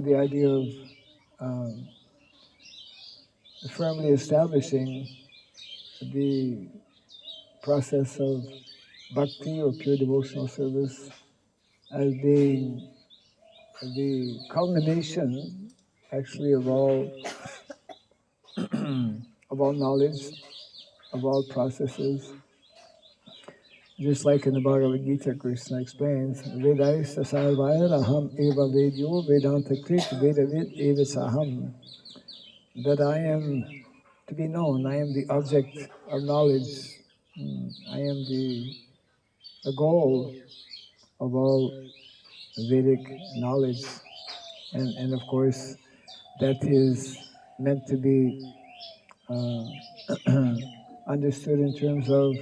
the idea of um, firmly establishing the process of bhakti or pure devotional service as being the culmination actually of all of all knowledge, of all processes. Just like in the Bhagavad Gita, Krishna explains, Vedaisa sarvaya aham eva vedyo vedanta krit vedavid eva saham. That I am to be known, I am the object of knowledge, I am the goal of all Vedic knowledge. And of course, that is meant to be understood in terms of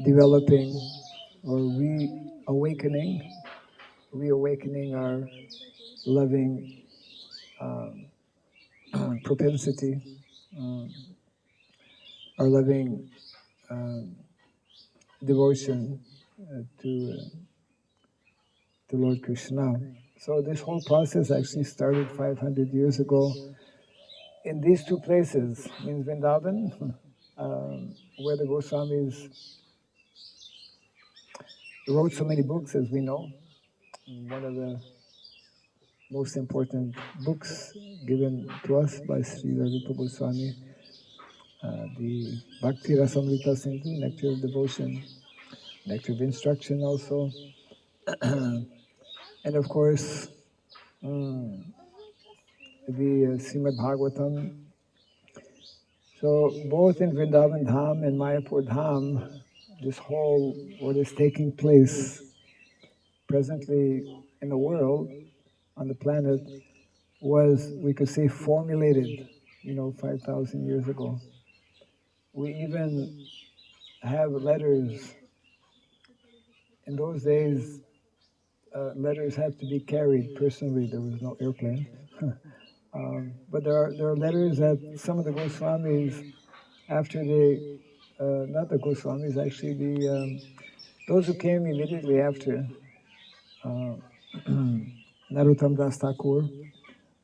developing or reawakening our loving propensity, our loving devotion to Lord Krishna. So this whole process actually started 500 years ago in these two places, in Vrindavan, where the Goswamis wrote so many books, as we know. One of the most important books given to us by Srila Rupa Goswami, the Bhakti Rasamrita Sindhu, Nectar of Devotion, Nectar of Instruction also, and of course the Srimad Bhagavatam. So both in Vrindavan Dham and Mayapur Dham, this whole, what is taking place presently in the world, on the planet, was, we could say, formulated, 5,000 years ago. We even have letters. In those days, letters had to be carried personally. There was no airplane. But there are letters that some of the Goswamis, after they, not the Goswamis, actually those who came immediately after, Narottam Das Thakur,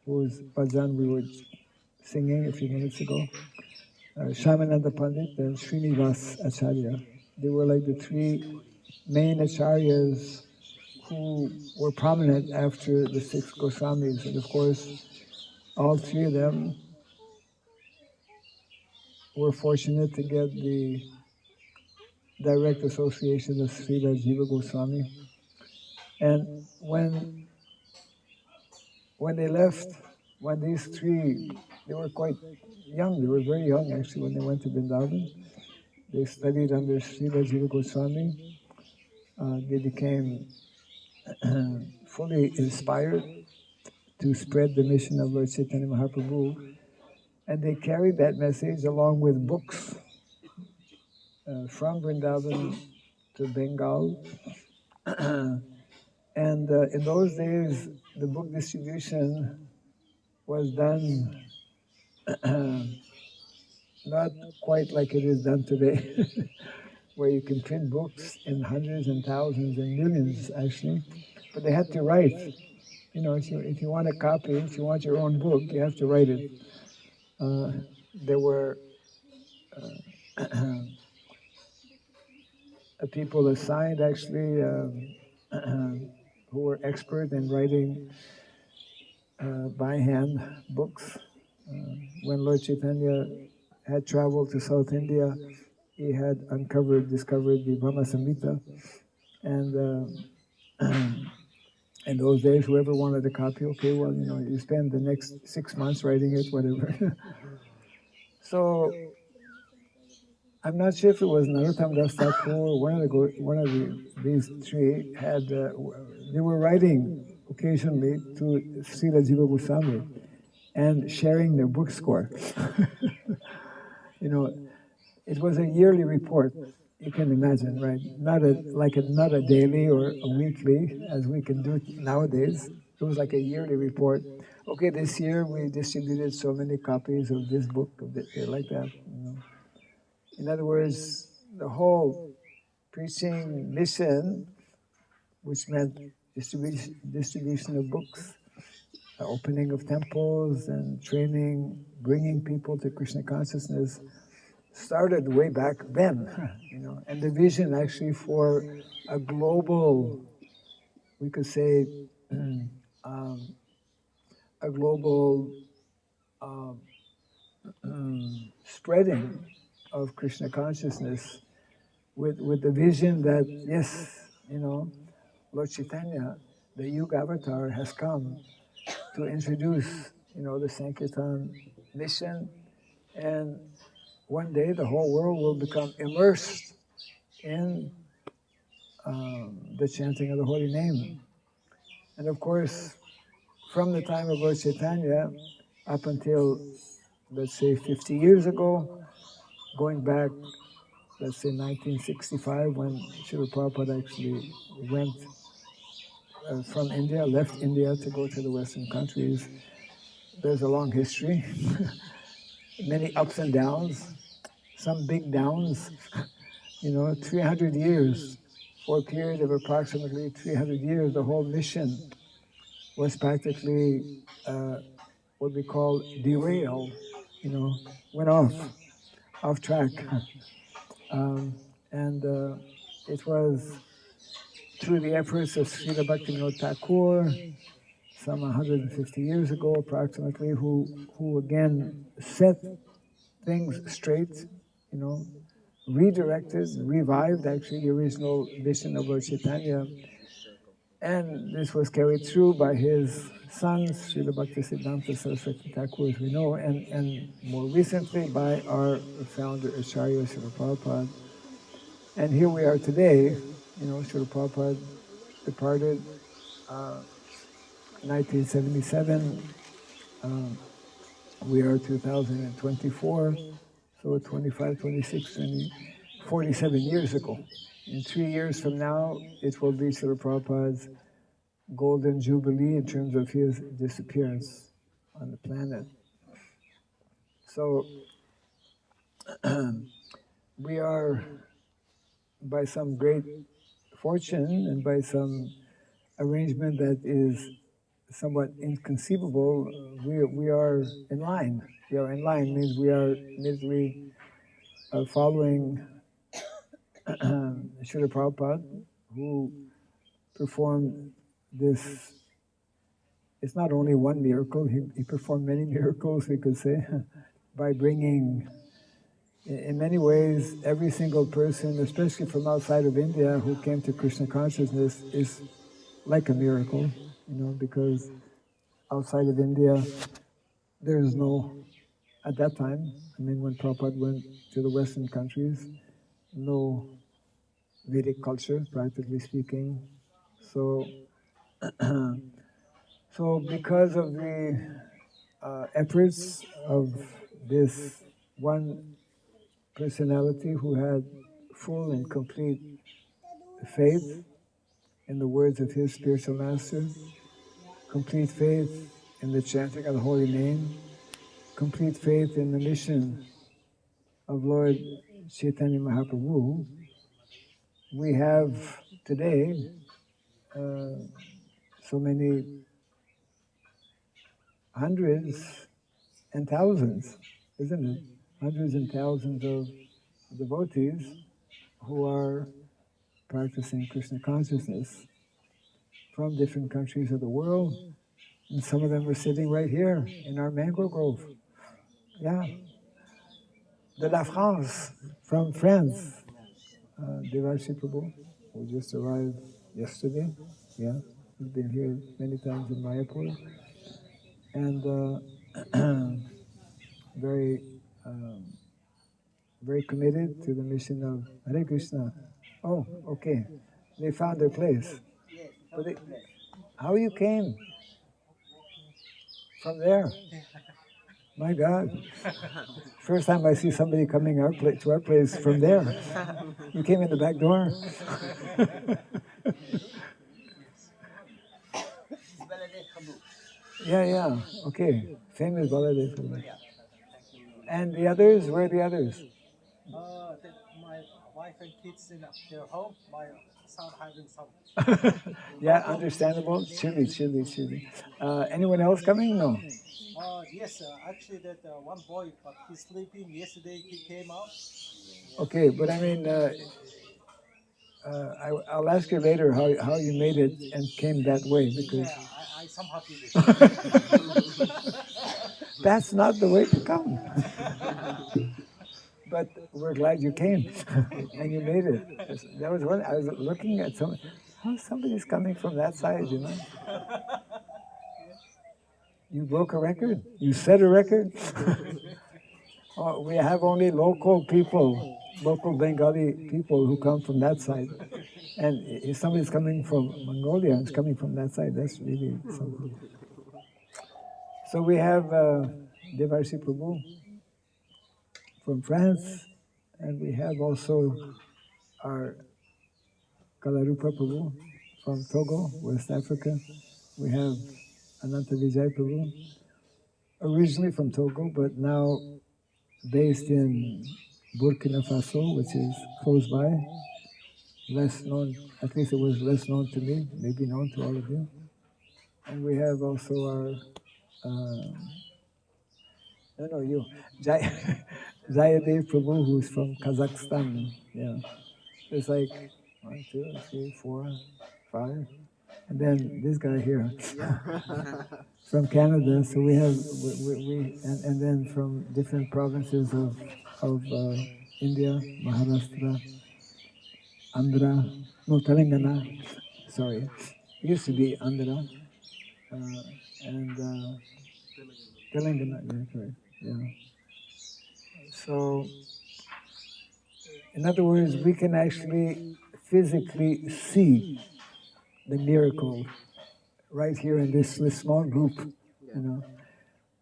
whose bhajan we were singing a few minutes ago, Shyamananda Pandit and Srinivas Acharya. They were like the three main acharyas who were prominent after the six Goswamis. And of course, all three of them were fortunate to get the direct association of Srila Jiva Goswami. And when they left, when these three, they were quite young, they were very young actually when they went to Vrindavan. They studied under Srila Jiva Goswami. They became fully inspired to spread the mission of Lord Chaitanya Mahaprabhu. And they carried that message along with books from Vrindavan to Bengal. And in those days, the book distribution was done not quite like it is done today, where you can print books in hundreds and thousands and millions, actually. But they had to write. If you want a copy, if you want your own book, you have to write it. There were people assigned, actually, who were expert in writing by hand books. When Lord Chaitanya had traveled to South India, he had discovered the Brahma Samhita, and in those days, whoever wanted a copy, okay, well, you spend the next 6 months writing it, whatever. So I'm not sure if it was Narottam Das Thakur, these three had, they were writing occasionally to Srila Jiva Goswami and sharing their book score. It was a yearly report. You can imagine, right? Not a daily or a weekly as we can do nowadays. It was like a yearly report. Okay, this year we distributed so many copies of this book, like that. In other words, the whole preaching mission, which meant distribution of books, opening of temples and training, bringing people to Krishna consciousness started way back then, and the vision actually for a global, we could say, um, a global um, spreading of Krishna consciousness with the vision that, yes, Lord Chaitanya, the Yuga Avatar, has come to introduce, the Sankirtan mission, and one day the whole world will become immersed in the chanting of the holy name. And of course, from the time of Lord Chaitanya up until, let's say, 50 years ago, going back, let's say, 1965, when Srila Prabhupada actually went from India, left India to go to the Western countries, there's a long history, many ups and downs, some big downs, 300 years. For a period of approximately 300 years, the whole mission was practically what we call derailed, went off track. And it was through the efforts of Srila Bhaktivinoda Thakur, some 150 years ago approximately, who again set things straight, redirected, revived actually the original mission of Lord Chaitanya. And this was carried through by his sons, Srila Bhaktisiddhanta Saraswati Thakur, as we know, and more recently by our founder, Acharya Srila Prabhupada. And here we are today, Srila Prabhupada departed 1977. We are 2024, so 25, 26, 20, 47 years ago. In 3 years from now, it will be Srila Prabhupada's golden jubilee in terms of his disappearance on the planet. So we are, by some great fortune and by some arrangement that is somewhat inconceivable, we are in line. We are in line means we are immediately following Srila Prabhupada, who performed this. It's not only one miracle, he performed many miracles, we could say, by bringing, in many ways, every single person, especially from outside of India, who came to Krishna consciousness is like a miracle, because outside of India, there is no, at that time, when Prabhupada went to the Western countries, no Vedic culture, practically speaking. So, so because of the efforts of this one personality who had full and complete faith in the words of his spiritual master, complete faith in the chanting of the holy name, complete faith in the mission of Lord Chaitanya Mahaprabhu, we have today so many hundreds and thousands, isn't it? Hundreds and thousands of devotees who are practicing Krishna consciousness from different countries of the world. And some of them are sitting right here in our mango grove. Yeah. De la France, from France. Devarshi Prabhu, who just arrived yesterday. Yeah. He's been here many times in Mayapur. And very, very committed to the mission of Hare Krishna. Oh, okay. They found their place. But how you came from there? My God. First time I see somebody coming to our place from there. You came in the back door. Yeah. Okay. Famous Baladev Prabhu. And the others? Where are the others? My wife and kids in their home. My Yeah, understandable. Chilly, chilly, chilly. Anyone else coming? No. Yes, actually, that one boy, but he's sleeping. Yesterday he came out. Okay, but I mean, I'll ask you later how you made it and came that way, because Yeah, I somehow did it. that's not the way to come. But we're glad you came and you made it. That was one. I was looking at how somebody's coming from that side, you know. You broke a record. You set a record. Oh, we have only local people, local Bengali people who come from that side. And if somebody's coming from Mongolia and is coming from that side, that's really something. So we have Devarsi Prabhu from France, and we have also our Kalarupa Prabhu from Togo, West Africa. We have Ananta Vijay Prabhu, originally from Togo, but now based in Burkina Faso, which is close by. Less known, at least it was less known to me, maybe known to all of you. And we have also our, you, Jai, Jayadev Prabhu, who's from Kazakhstan. Yeah, it's like 1, 2, 3, 4, 5. And then this guy here from Canada. So we have, and then from different provinces of India, Maharashtra, Andhra, no, Telangana, sorry. It used to be Andhra, and Telangana, yeah, correct, yeah. So, in other words, we can actually physically see the miracle right here in this small group, you know.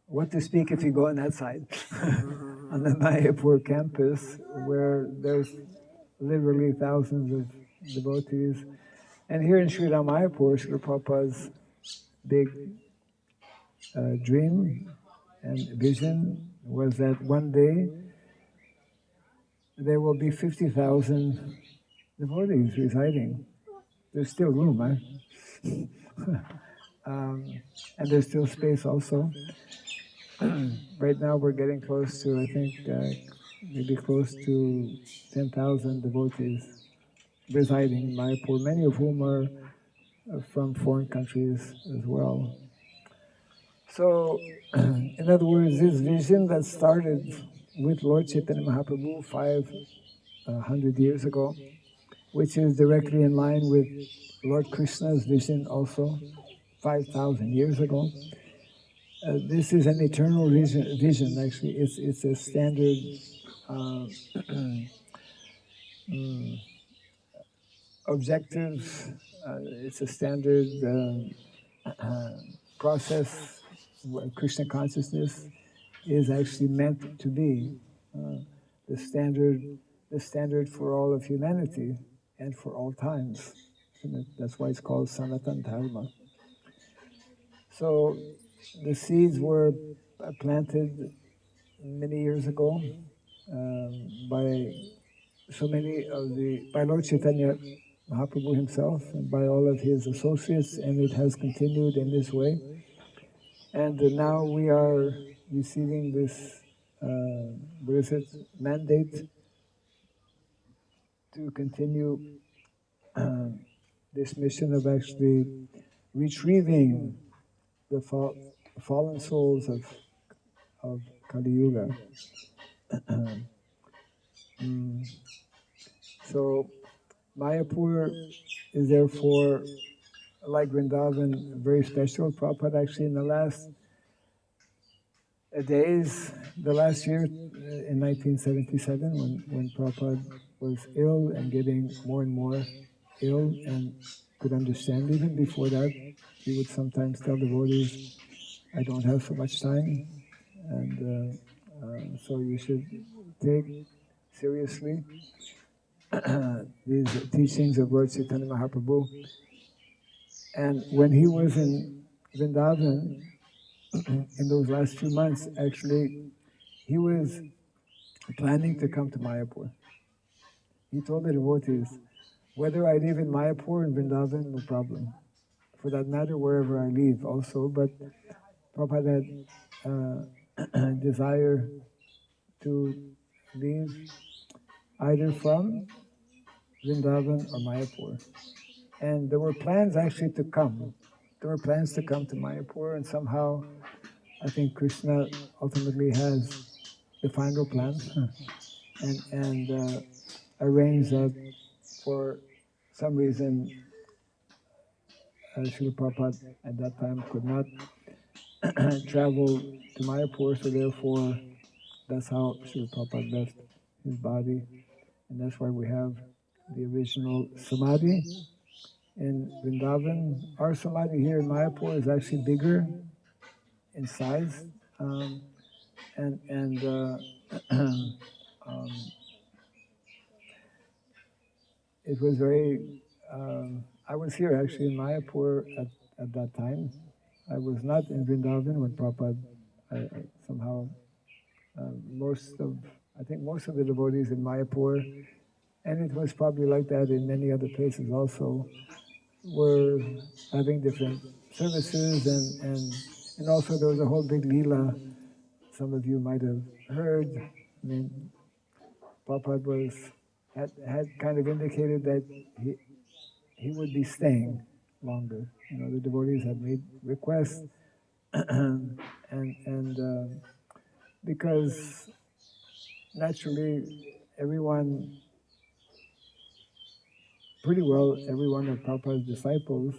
What to speak if you go on that side, on the Mayapur campus, where there's literally thousands of devotees. And here in Sri Mayapur, Srila Prabhupada's big dream and vision was that one day there will be 50,000 devotees residing. There's still room, huh? And there's still space also. Right now we're getting close to, I think, maybe close to 10,000 devotees residing in Mayapur, many of whom are from foreign countries as well. So, in other words, this vision that started with Lord Chaitanya Mahaprabhu 500 years ago, which is directly in line with Lord Krishna's vision also 5,000 years ago. This is an eternal vision actually. It's a standard objective, it's a standard process. Krishna consciousness is actually meant to be the standard, the standard for all of humanity and for all times. That's why it's called Sanatan Dharma. So the seeds were planted many years ago by so many of by Lord Chaitanya Mahaprabhu himself and by all of his associates, and it has continued in this way. And now we are receiving this, mandate to continue this mission of actually retrieving the fallen souls of Kali Yuga. So Mayapur is therefore, like Vrindavan, very special. Prabhupada actually in the last days, the last year in 1977, when Prabhupada was ill and getting more and more ill and could understand even before that, he would sometimes tell devotees, I don't have so much time, and so you should take seriously these teachings of Lord Chaitanya Mahaprabhu. And when he was in Vrindavan, in those last few months, actually, he was planning to come to Mayapur. He told the devotees, whether I live in Mayapur or in Vrindavan, no problem. For that matter, wherever I live also. But Prabhupada had desire to leave either from Vrindavan or Mayapur. And there were plans actually to come. There were plans to come to Mayapur, and somehow I think Krishna ultimately has the final plan and arranged that for some reason Srila Prabhupada at that time could not travel to Mayapur, so therefore that's how Srila Prabhupada left his body, and that's why we have the original Samadhi in Vrindavan. Our Samadhi here in Mayapur is actually bigger in size, and it was very. I was here actually in Mayapur at that time. I was not in Vrindavan when Prabhupada somehow I think most of the devotees in Mayapur, and it was probably like that in many other places also, were having different services and also there was a whole big lila. Some of you might have heard. I mean, Prabhupada had kind of indicated that he would be staying longer. You know, the devotees had made requests, and because naturally everyone, pretty well every one of Prabhupada's disciples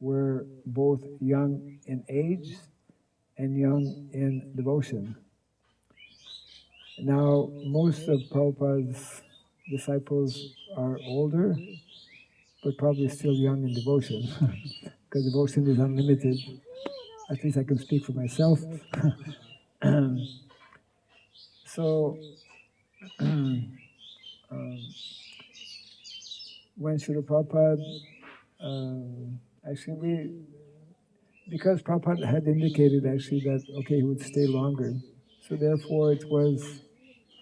were both young in age and young in devotion. Now, most of Prabhupada's disciples are older, but probably still young in devotion, because devotion is unlimited. At least I can speak for myself. So, when Srila Prabhupada, actually because Prabhupada had indicated actually that, okay, he would stay longer. So therefore it was,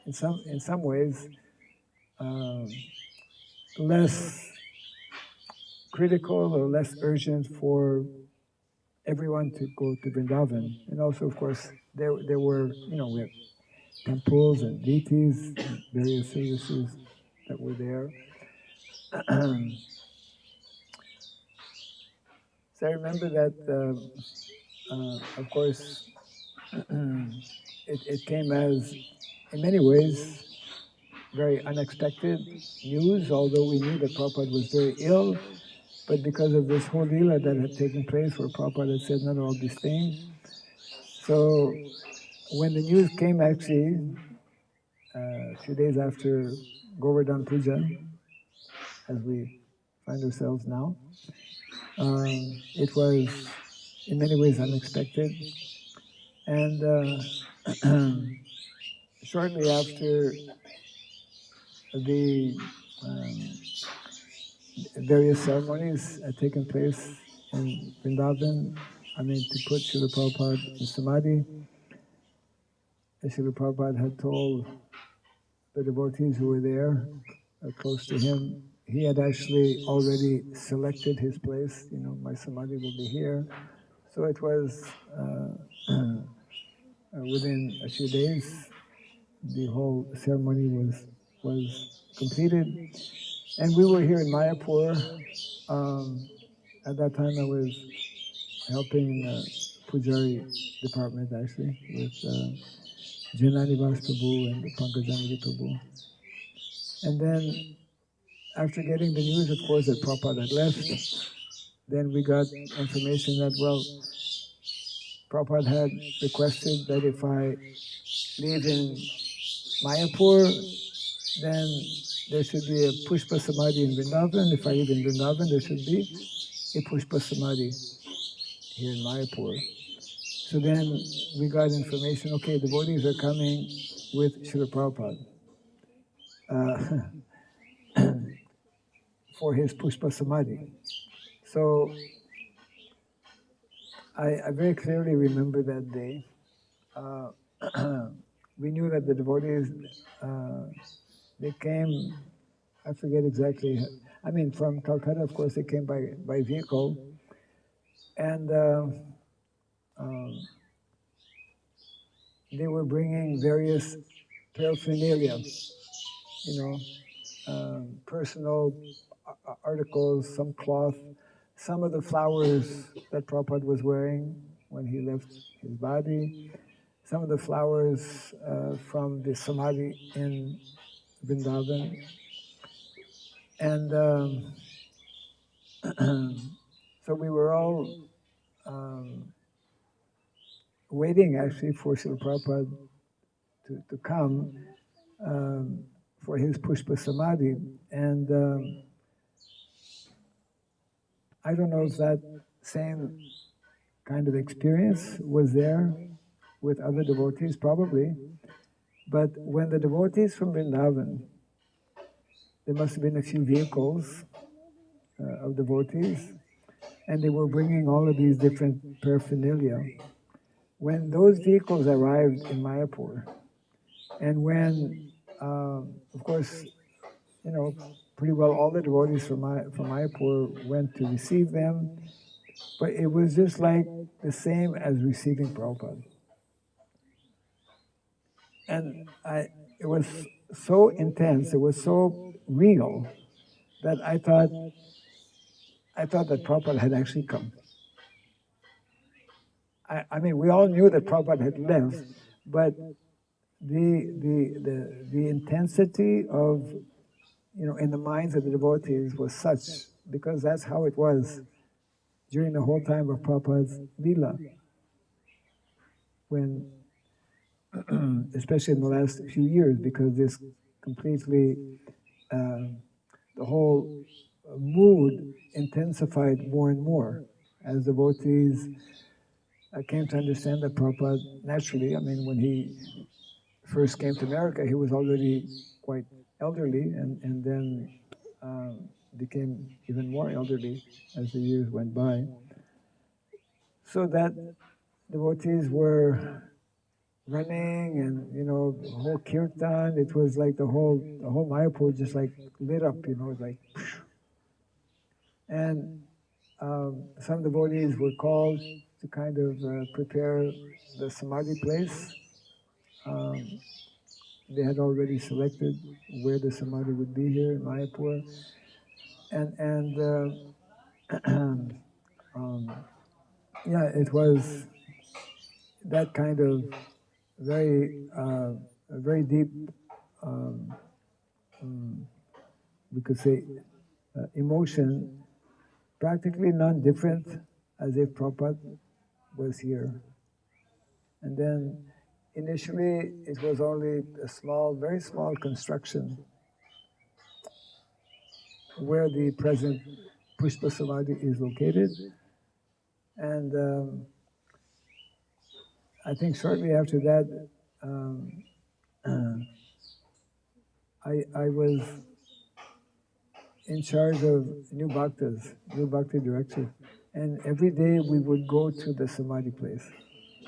in some ways, less critical or less urgent for everyone to go to Vrindavan. And also, of course, there were, we have temples and deities, and various services that were there. So I remember that, of course, it came as, in many ways, very unexpected news, although we knew that Prabhupada was very ill, but because of this whole lila that had taken place where Prabhupada had said, no, I'll be staying. So when the news came actually, a few days after Govardhan Puja, as we find ourselves now, it was in many ways unexpected. And shortly after the various ceremonies had taken place in Vrindavan, to put Srila Prabhupada in Samadhi, Srila Prabhupada had told the devotees who were there, close to him, he had actually already selected his place, my Samadhi will be here. So it was within a few days, the whole ceremony was completed. And we were here in Mayapur. At that time I was helping Pujari department actually with Jananivas Prabhu and Pankajamiri Prabhu. And then after getting the news, of course, that Prabhupada had left, then we got information that, well, Prabhupada had requested that if I live in Mayapur, then there should be a Pushpa Samadhi in Vrindavan. If I live in Vrindavan, there should be a Pushpa Samadhi here in Mayapur. So then we got information, okay, the devotees are coming with Srila Prabhupada for his Pushpa Samadhi. So I very clearly remember that day. We knew that the devotees, they came, I forget exactly, I mean, from Calcutta, of course, they came by vehicle, and they were bringing various paraphernalia, personal articles, some cloth, some of the flowers that Prabhupada was wearing when he left his body, some of the flowers from the Samadhi in Vrindavan. And so we were all waiting actually for Srila Prabhupada to come for his Pushpa Samadhi. And I don't know if that same kind of experience was there with other devotees, probably. But when the devotees from Vrindavan, there must have been a few vehicles of devotees, and they were bringing all of these different paraphernalia. When those vehicles arrived in Mayapur, and when, of course, pretty well all the devotees from Mayapur went to receive them, but it was just like the same as receiving Prabhupada. And it was so intense, it was so real, that I thought that Prabhupada had actually come. I mean, we all knew that Prabhupada had left, but the intensity of, in the minds of the devotees was such, because that's how it was during the whole time of Prabhupada's Leela. When, especially in the last few years, because this completely, the whole mood intensified more and more as devotees came to understand that Prabhupada, naturally, I mean, when he first came to America, he was already quite elderly, and then became even more elderly as the years went by. So that devotees were running, and the whole kirtan, it was like the whole Mayapur just like lit up, like. And some devotees were called to kind of prepare the samadhi place. They had already selected where the samadhi would be here in Mayapur, and yeah, it was that kind of very deep, we could say, emotion, practically non-different as if Prabhupada was here. And then initially it was only a small, very small construction where the present Pushpa Samadhi is located. And I think shortly after that, I was in charge of new bhakti director. And every day we would go to the Samadhi place.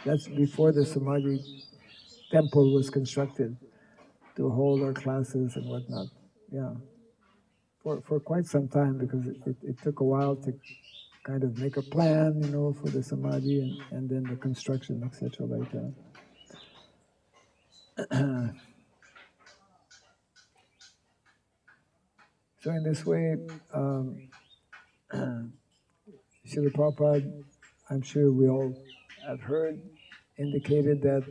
That's before the Samadhi temple was constructed to hold our classes and whatnot. Yeah. For quite some time, because it took a while to kind of make a plan, for the Samadhi and then the construction, etc. like that. So in this way, Srila Prabhupada, I'm sure we all have heard, indicated that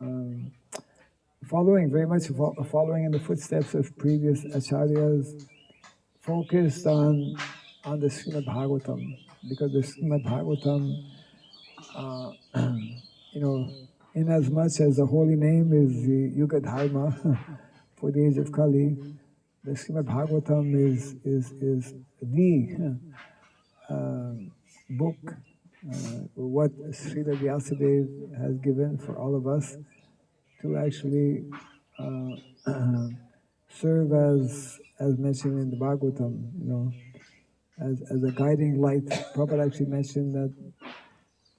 very much following in the footsteps of previous acharyas, focused on the Srimad Bhagavatam, because the Srimad Bhagavatam, in as much as the holy name is the Yuga Dharma for the age of Kali, the Srimad Bhagavatam is the book, what Srila Vyasadeva has given for all of us to actually serve as mentioned in the Bhagavatam, as a guiding light. Prabhupada actually mentioned that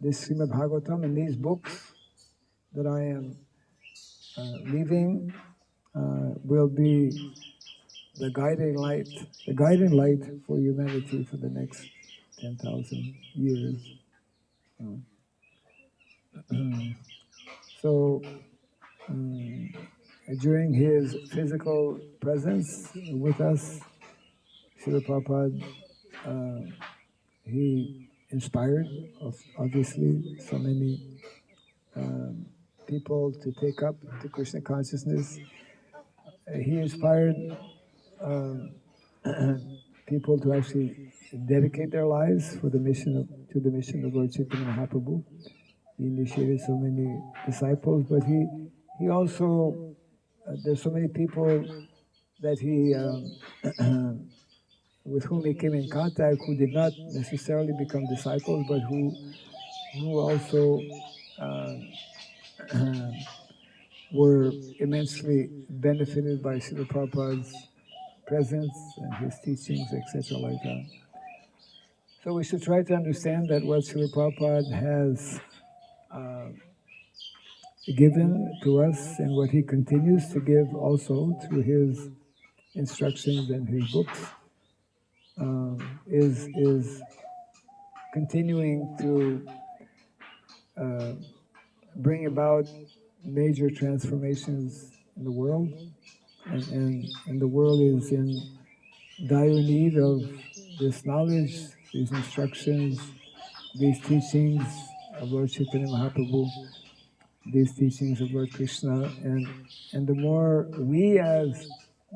this Srimad Bhagavatam and these books that I am leaving will be the guiding light for humanity for the next 10,000 years. So during his physical presence with us, Srila Prabhupada, he inspired, obviously, so many people to take up to Krishna consciousness. He inspired people to actually dedicate their lives for the mission to the mission of Lord Chaitanya Mahaprabhu. He initiated so many disciples, but he also there's so many people that he with whom he came in contact who did not necessarily become disciples, but who also were immensely benefited by Srila Prabhupada's presence and his teachings, etc. like that. So we should try to understand that what Srila Prabhupada has given to us and what he continues to give also through his instructions and his books is continuing to bring about major transformations in the world, and the world is in dire need of this knowledge, these instructions, these teachings of Lord Chaitanya Mahaprabhu, these teachings of Lord Krishna, and the more we as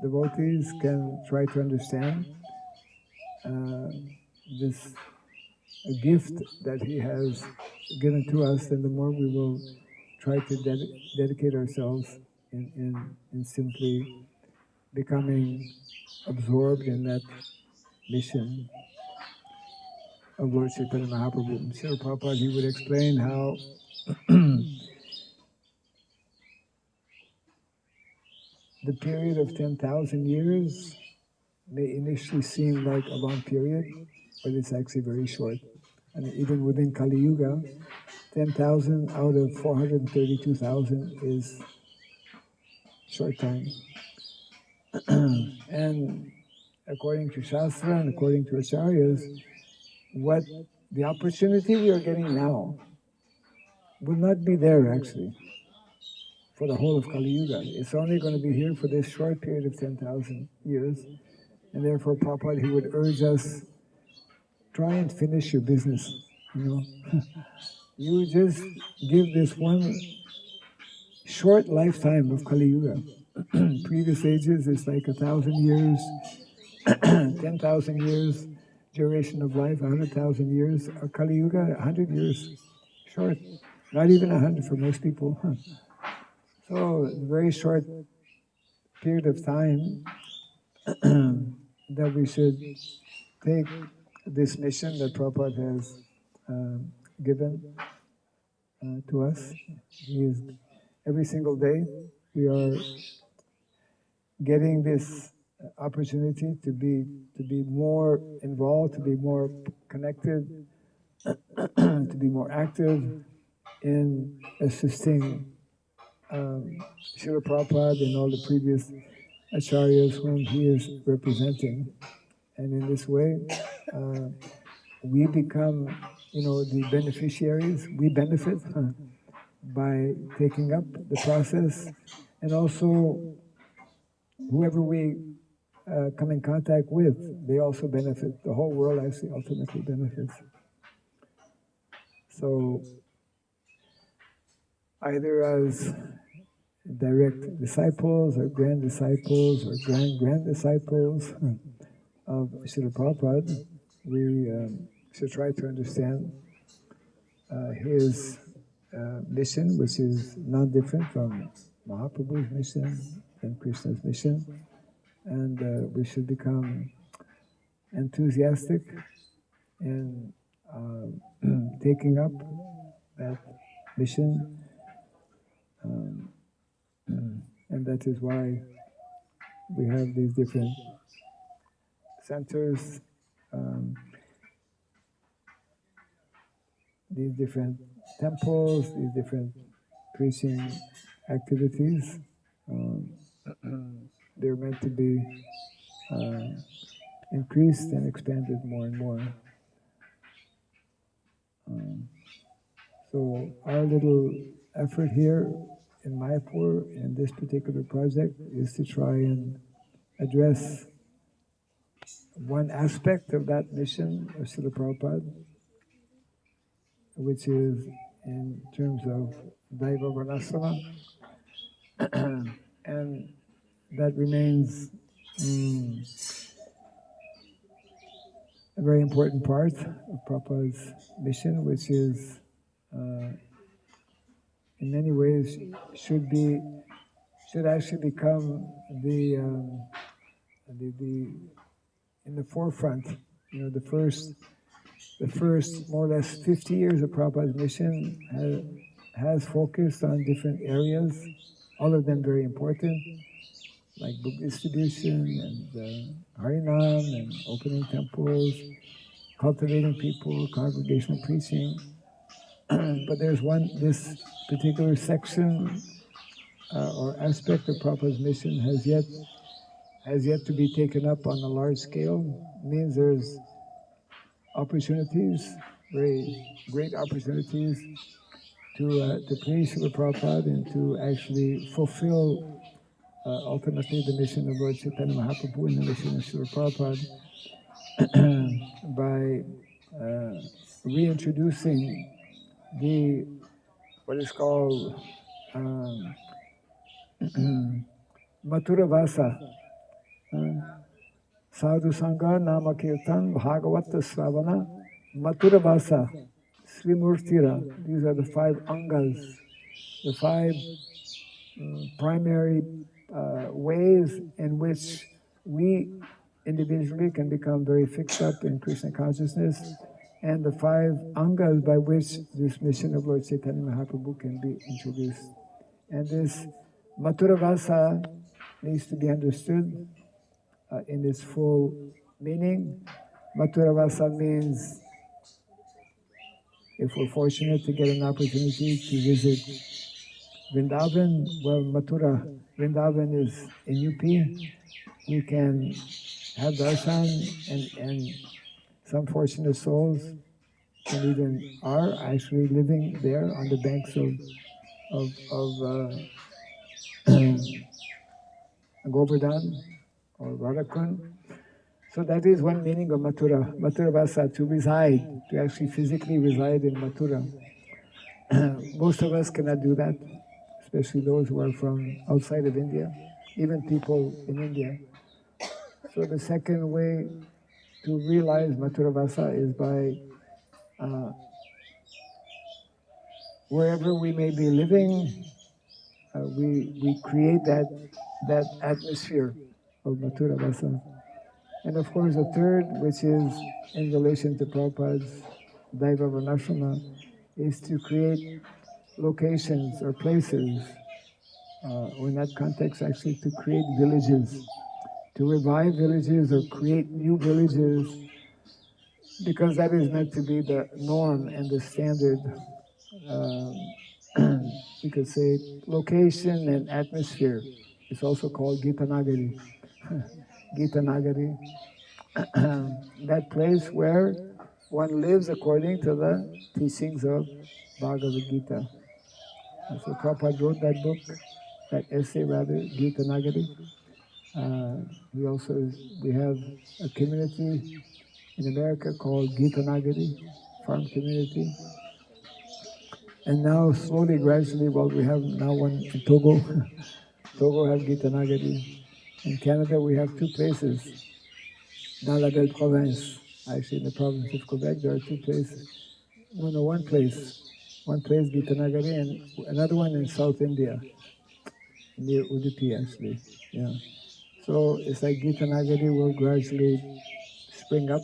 devotees can try to understand this gift that he has given to us, then the more we will try to dedicate ourselves in simply becoming absorbed in that mission of Lord Chaitanya Mahaprabhu. Srila Prabhupada, he would explain how the period of 10,000 years may initially seem like a long period, but it's actually very short. And even within Kali Yuga, 10,000 out of 432,000 is short time. And according to Shastra and according to Acharyas, what the opportunity we are getting now will not be there actually for the whole of Kali Yuga. It's only going to be here for this short period of 10,000 years. And therefore, Prabhupada, he would urge us, try and finish your business, you know. You just give this one short lifetime of Kali Yuga. Previous ages is like 1,000 years, 10,000 years duration of life, 100,000 years. Kali Yuga, 100 years short, not even 100 for most people. So, a very short period of time that we should take this mission that Prabhupada has given to us. He is, every single day we are getting this opportunity to be more involved, to be more connected, to be more active in assisting Srila Prabhupada and all the previous acharyas whom he is representing. And in this way, we become, the beneficiaries. We benefit by taking up the process, and also whoever we come in contact with, they also benefit. The whole world actually ultimately benefits. So either as direct disciples or grand disciples or grand disciples of Srila Prabhupada, we should try to understand his mission, which is not different from Mahaprabhu's mission and Krishna's mission, and we should become enthusiastic in taking up that mission, and that is why we have these different centers, these different temples, these different preaching activities. They're meant to be increased and expanded more and more. So our little effort here in Mayapur in this particular project is to try and address one aspect of that mission of Srila Prabhupada, which is in terms of Daiva Varnasana, and that remains a very important part of Prabhupada's mission, which is in many ways should actually become the in the forefront. You know, the first more or less 50 years of Prabhupada's mission has focused on different areas, all of them very important, like book distribution and Harinam and opening temples, cultivating people, congregational preaching. But there's this particular section or aspect of Prabhupada's mission has yet to be taken up on a large scale. It means there's opportunities, very great opportunities to please Srila Prabhupada and to actually fulfill ultimately the mission of Lord Chaitanya Mahaprabhu and the mission of Srila Prabhupada by reintroducing what is called Mathura Vasa, Sadhu Sangha, Nama Kirtan, Bhagavata Sravana, Mathura Vasa, Sri Murtira. These are the 5 angas, the 5 primary ways in which we individually can become very fixed up in Krishna consciousness, and the 5 angas by which this mission of Lord Chaitanya Mahaprabhu can be introduced. And this Mathura Vasa needs to be understood in its full meaning. Mathura Vasa means, if we're fortunate to get an opportunity to visit Vrindavan, well, Vrindavan is in UP. We can have darshan, and some fortunate souls can even are actually living there on the banks of Govardhan or Radhakund. So that is one meaning of Mathura. Mathura Vasa, to reside, to actually physically reside in Mathura. Most of us cannot do that, especially those who are from outside of India, even people in India. So the second way to realize Mathura Vasa is by wherever we may be living, we create that atmosphere of Mathura Vasa. And of course, the third, which is in relation to Prabhupada's Daiva Varnashrama, is to create locations or places, or in that context, actually to create villages, to revive villages or create new villages, because that is meant to be the norm and the standard, you could say, location and atmosphere. It's also called Gita Nagari. Gita Nagari. That place where one lives according to the teachings of Bhagavad Gita. And so Prabhupada wrote that book, that essay rather, Gita Nagari. We have a community in America called Gita Nagari, farm community. And now slowly, gradually, well, we have now one in Togo. Togo have Gita Nagari. In Canada, we have 2 places. Dans la belle province, actually in the province of Quebec, there are 2 places. No, one place. One place, Gita Nagari, and another one in South India, near Udupi, actually. Yeah. So it's like Gita Nagari will gradually spring up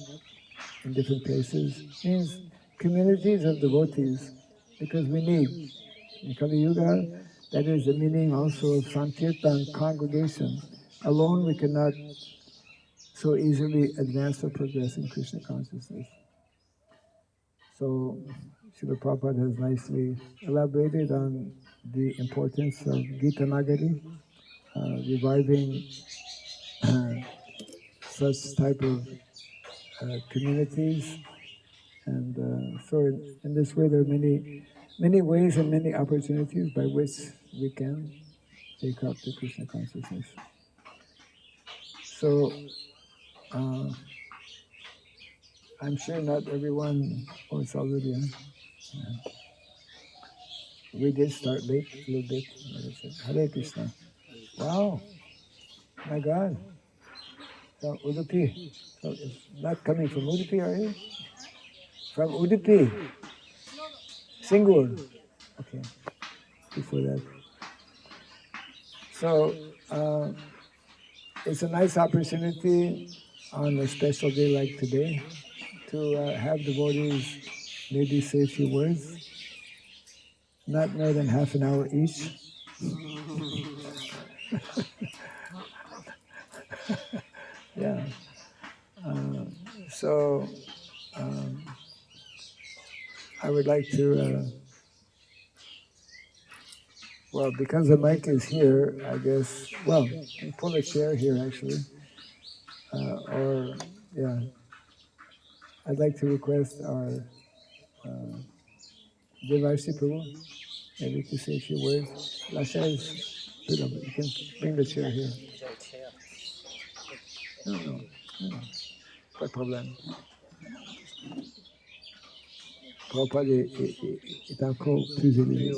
in different places. It means communities of devotees, because we need. In Kali Yuga, that is the meaning also of Sankirtan, congregation. Alone we cannot so easily advance or progress in Krishna consciousness. So Srila Prabhupada has nicely elaborated on the importance of Gita Nagari, reviving such type of communities. And so in this way, there are many ways and many opportunities by which we can take up the Krishna consciousness. So I'm sure not everyone, oh, it's already, yeah. We did start late a little bit. Hare Krishna. Wow, my God. From Udupi. So it's not coming from Udupi, are you? From Udupi. Singur. Okay, before that. So it's a nice opportunity on a special day like today to have devotees maybe say a few words, not more than half an hour each. Yeah. So I would like to, well, because the mic is here, I guess, well, pull a chair here actually. Or, yeah, I'd like to request our Devarsi Prabhu maybe to say a few words. La chaise, you can bring the chair here. No, pas de problème. Prabhupada est encore plus élevé.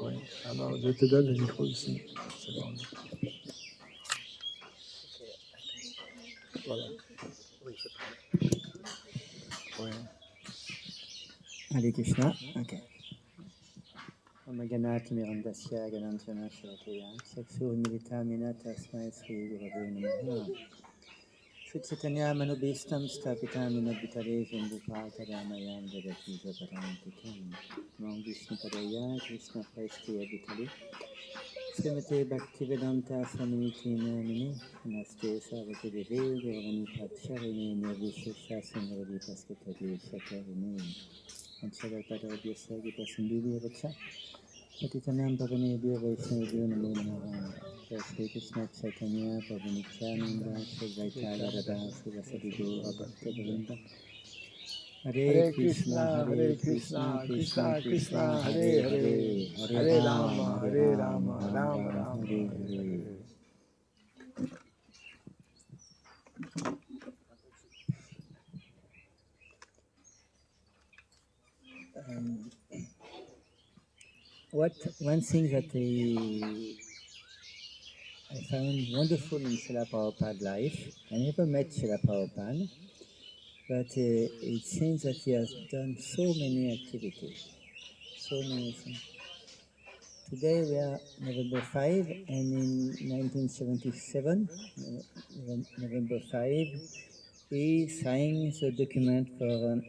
Ouais. Alors, je te donne le micro ici. C'est bon. Voilà. Ouais. Hare Krishna. Okay. Omaganati Mirandasya Gananjana Shalakaya Chaksu Militamina Tasmai Sri Gurave Namaha Sri Chaitanya Manubhistam Stapitamina Bhutale Jambupata Ramayam Dadati Japarantikam Nam Vishnu Padaya Krishna Praistiya Bhutale Srimate Bhaktivedanta Swaminiti Namini Namaste Sarvate Deve Devani Pacharine Nirvishesha Sundaradi Paskatadi Shakarine Ancharapadabhyasa Gita Vacha Patitanam Pavanebhyo Vaishnavibhyo Namo Namaha Jai Shri Krishna Chaitanya Prabhu Nityananda Shri Advaita Gadadhara Shri Vasadi Gaura Bhakta Hare Krishna, Hare Krishna, Krishna Krishna, Hare Hare, Hare Rama, Hare Rama, Rama Rama, Hare Hare. One thing that I found wonderful in Srila Prabhupada's life, I never met Srila Prabhupada, but it seems that he has done so many activities, so many things. Today we are November 5, and in 1977, November 5, he signed the document for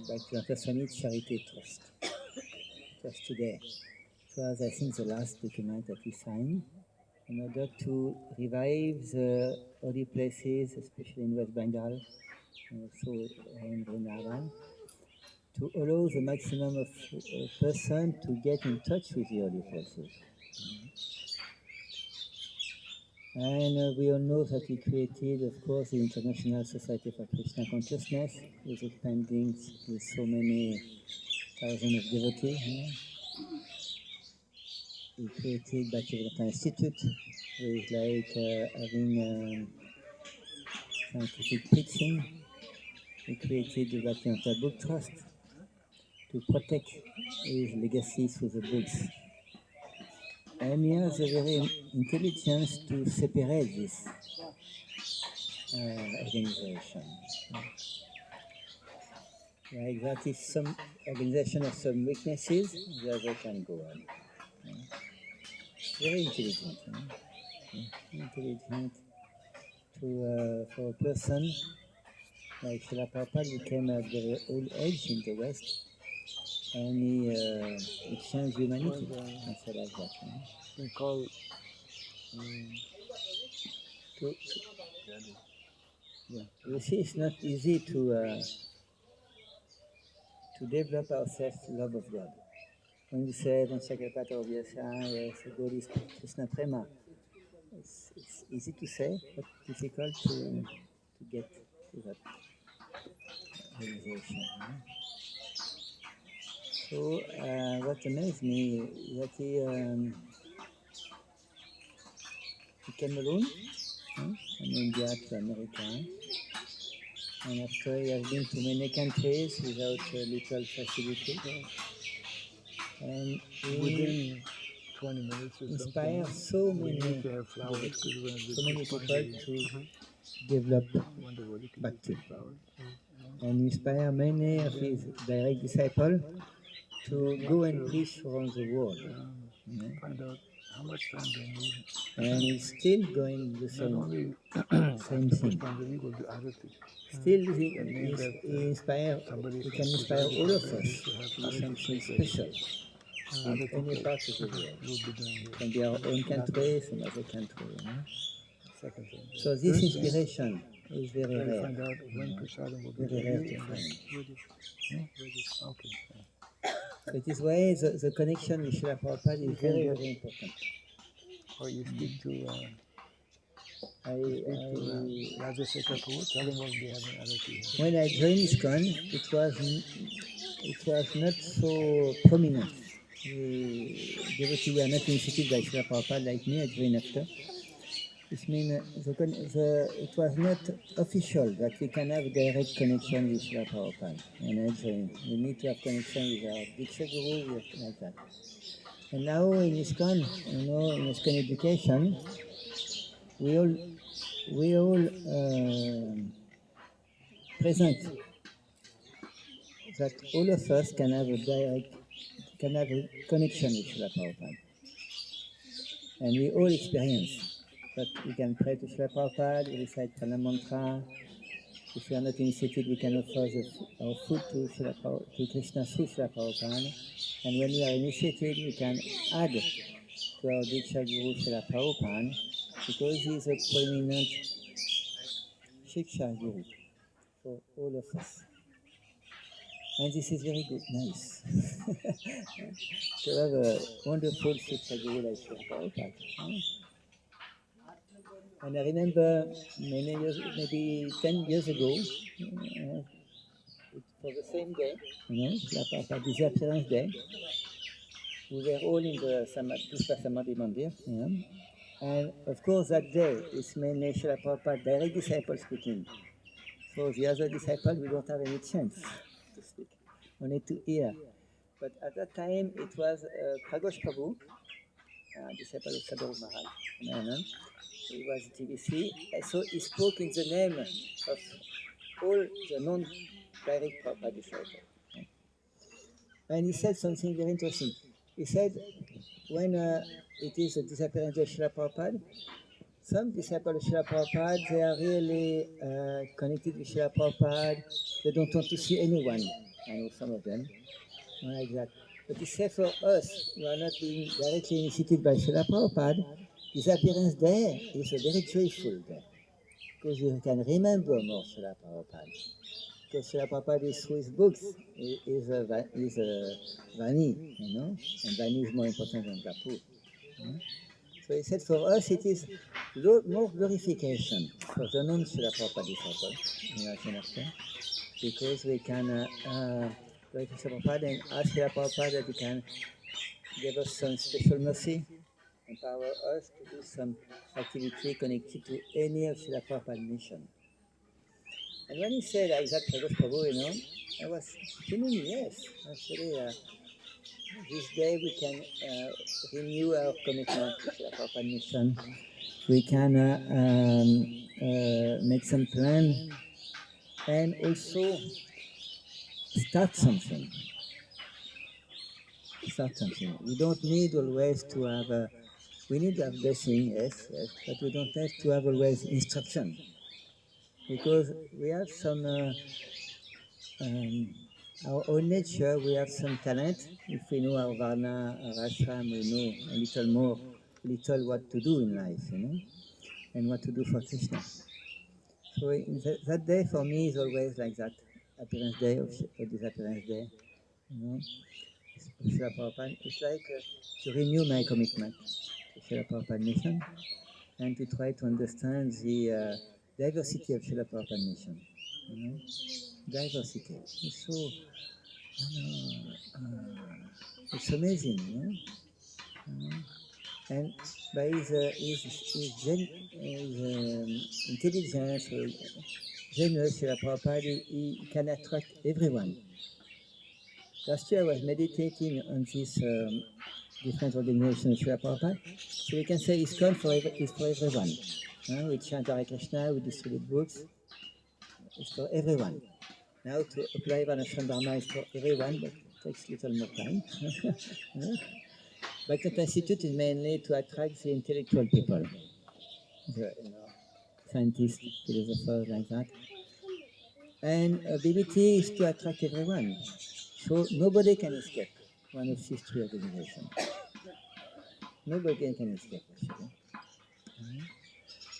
Bhaktivedanta Swami Charity Trust. Just today. It was, I think, the last document that he signed in order to revive the holy places, especially in West Bengal, and also in Vrindavan, to allow the maximum of person to get in touch with the holy places. And we all know that he created, of course, the International Society for Krishna Consciousness, which is expanding with so many thousands of devotees. He created Bhaktivedanta Institute, with having scientific preaching. He created the Bhaktivedanta Book Trust to protect his legacy through the books. And he has a very intelligence to separate this organization. Like that is some organization of some weaknesses, the other can go on. Very intelligent. Intelligent to for a person like Srila Prabhupada became at very old age in the West, and he changed humanity. I said like that. We call Yeah. You see, it's not easy to develop ourselves love of God. When you say, yes, God is Krishna Prema, it's easy to say, but difficult to get to that realization. So what amazed me is that he came alone from India to America, and after he has been to many countries without little facility, and he Within 20 minutes or something, inspires so we many need to have flowers because we're going to so many people to develop wonder what it can do bhakti, with flowers. and inspire many of his direct disciples to go and preach around the world. Find out how much time they need. And he's still going the Not same only same after thing. Pushpanjali, will do Arati. Still, That means that he inspire. somebody He from can inspire Gujarat all of Department us needs to have to do Arati something place special every day. in Arati any place part of the world. we'll be doing here. Can be our own Not country, some other country. second thing. So this Third thing, inspiration is very try to rare. find out when prasadam will be Very rare ready. to And find. then, okay. So it is why the connection with Srila Prabhupada You is can very, get- very important. Or you speak to I, Rajasekhar Prabhu, tell him we'll be having Arati here. when I joined ISKCON, it was not so prominent. The devotees were not initiated by Srila Prabhupada like me. I joined after. Which means it was not official that we can have direct connection with Srila Prabhupada. And I joined. We need to have connection with our Diksha Guru, like that. And now in ISKCON, in ISKCON education, we all present that all of us can have a connection with Srila Prabhupada. And we all experience that we can pray to Srila Prabhupada, we recite Pranam Mantra. If we are not initiated, we can offer our food to Krishna through Srila Prabhupada. And when we are initiated, we can add to our Diksha Guru Srila Prabhupada because he is a prominent Shiksha Guru for all of us. And this is very good, nice. To have a wonderful Shiksha Guru like Srila Prabhupada. And I remember many years, maybe 10 years ago, for the same day, Srila Prabhupada Disappearance Day, we were all in the Pushpa Samadhi Mandir. And of course, that day is mainly Srila Prabhupada direct disciple speaking. So the other disciples, we don't have any chance to speak, only to hear. But at that time, it was Pragosh Prabhu, disciple of Sadhguru Maharaj. He was GBC, so he spoke in the name of all the non-direct Prabhupada disciples. And he said something very interesting. He said, when it is a disappearance of Srila Prabhupada, some disciples of Srila Prabhupada, they are really connected with Srila Prabhupada. They don't want to see anyone. I know some of them like that. But he said for us, who are not being directly initiated by Srila Prabhupada, Disappearance Day is a very joyful day because you can remember more Srila Prabhupada. Because Srila Prabhupada is through his books is a Vani, and Vani is more important than Kapoor. So he said for us it is more glorification for the non-Srila Prabhupada disciples, because we can glorify Srila Prabhupada and ask Srila Prabhupada that he can give us some special mercy, empower us to do some activity connected to any of Srila Prabhupada's mission. And when he said that Pragosh Prabhu, I was feeling yes, actually this day we can renew our commitment to Srila Prabhupada mission. We can make some plan and also start something. We don't need always to have we need to have blessing, yes, but we don't have to have always instruction. Because we have some, our own nature, we have some talent. If we know our Varna, our ashram, we know a little what to do in life, and what to do for Krishna. So that day for me is always like that, appearance day or disappearance day, Srila Prabhupada. It's like to renew my commitment to Srila Prabhupada mission. and to try to understand the diversity of Srila Prabhupada mission. Diversity. It's so, it's amazing, and by his intelligence, genius, Srila Prabhupada, he can attract everyone. Last year I was meditating on this different organizations of Srila Prabhupada. So we can say ISKCON is for everyone. We chant Hare Krishna, we distribute books. It's for everyone. Now to apply Varnashram Dharma is for everyone, but it takes a little more time. But the institute is mainly to attract the intellectual people, the scientists, philosophers, like that. And BBT is to attract everyone. So nobody can escape one of these three organizations. Nobody can escape, actually.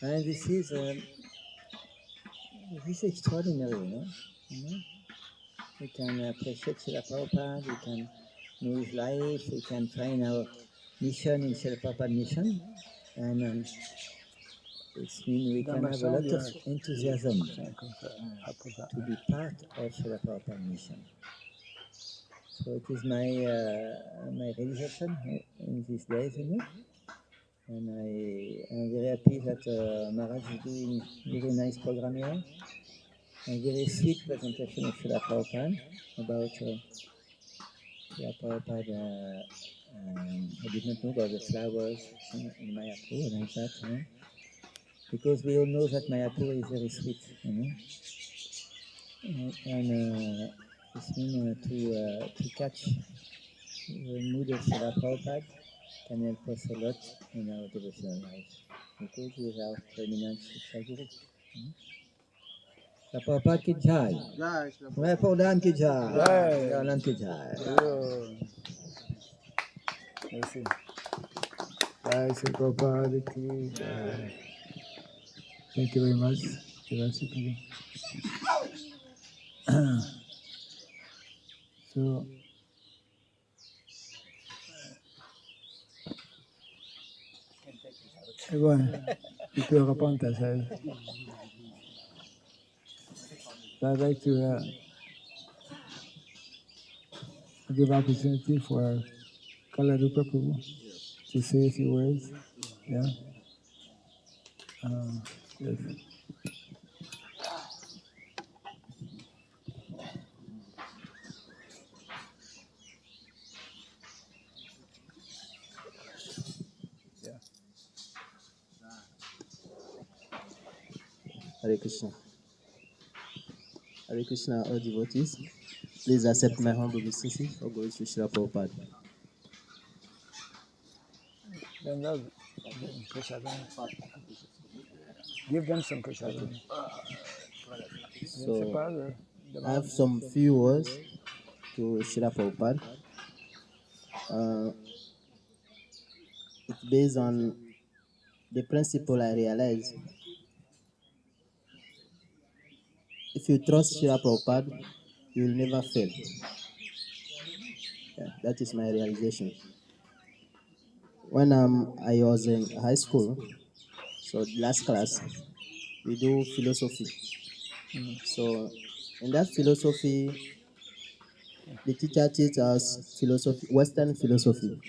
And this is extraordinary, We can appreciate Srila Prabhupada, we can know his life, we can find our mission in Srila Prabhupada mission, and it means we can have a lot of enthusiasm to be part of Srila Prabhupada mission. So it is my realization in these days, and I am very happy that Maharaj is doing a very nice program here. A very sweet presentation of Srila Prabhupada about Srila Prabhupada. I did not know about the flowers in Mayapur like that, because we all know that Mayapur is very sweet, and this means to catch the mood of Srila Prabhupada can help us a lot in our devotional life, because we are preeminent Shiksha Guru. Srila Prabhupada ki jai. Mayapur Dham ki jai. Anand ki jai. Merci. Jai Sri Prabhupada ki jai. Thank you very much. So, everyone, you feel Rapanta says. So I'd like to give opportunity for Kalarupa Prabhu to say a few words. Yeah. Yes. Hare Krishna. Hare Krishna, all devotees. Please accept my humble obeisances for going to Srila Prabhupada. Give them some prasadam. So, I have some few words to Srila Prabhupada. It's based on the principle I realize. If you trust Srila Prabhupada, you will never fail. Yeah, that is my realization. When I was in high school, so last class, we do philosophy. So in that philosophy, the teacher teaches us philosophy, Western philosophy.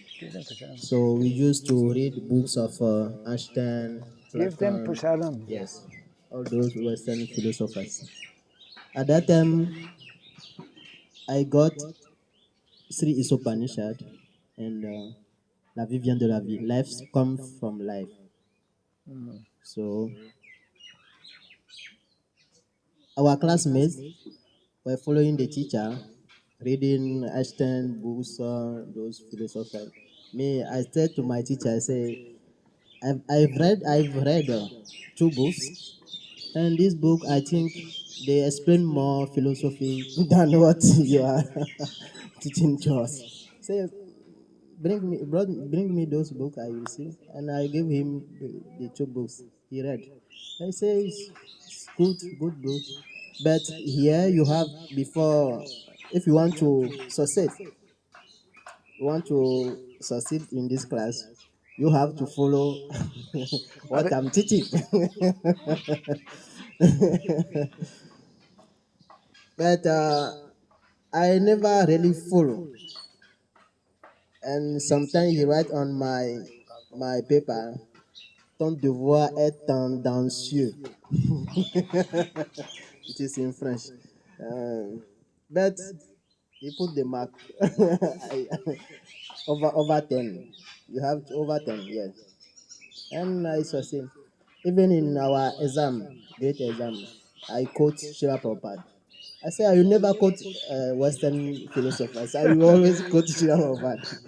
So we used to read books of Einstein, Platon, yes, all those Western philosophers. At that time, I got Sri Isopanishad and La vie vient de la vie. Life comes from life. So our classmates were following the teacher, reading Einstein books, those philosophers. Me, I said to my teacher, I say, I've read 2 books, and this book I think they explain more philosophy than what you are teaching to us. Say, bring me those books, I will see, and I gave him the 2 books he read. I say it's good book, but here you have before, if you want to succeed in this class, you have to follow what I'm teaching. But I never really follow. And sometimes he write on my paper, ton devoir est tendancieux. It is in French. But he put the mark over 10. You have over 10, yes. And I succeed. Even in our exam, great exam, I quote Srila Prabhupada. I say I will never quote Western philosophers. I will always quote Srila Prabhupada.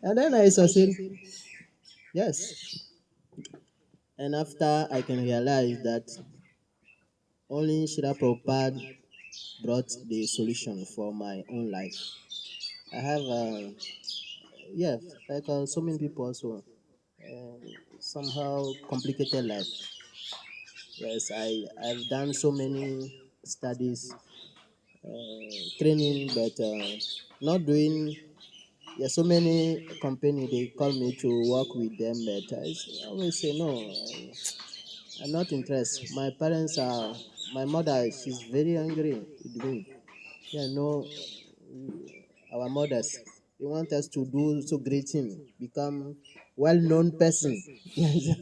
And then I succeed. Yes. And after I can realize that only Srila Prabhupada brought the solution for my own life. I have, yeah, like so many people also, somehow complicated life. Yes, I've done so many studies, training, but not doing. Yeah, so many company they call me to work with them, but I always say no. I'm not interested. My parents are. My mother, she's very angry with me. Yeah, no, our mothers, they want us to do so great thing, become well-known person. Yes.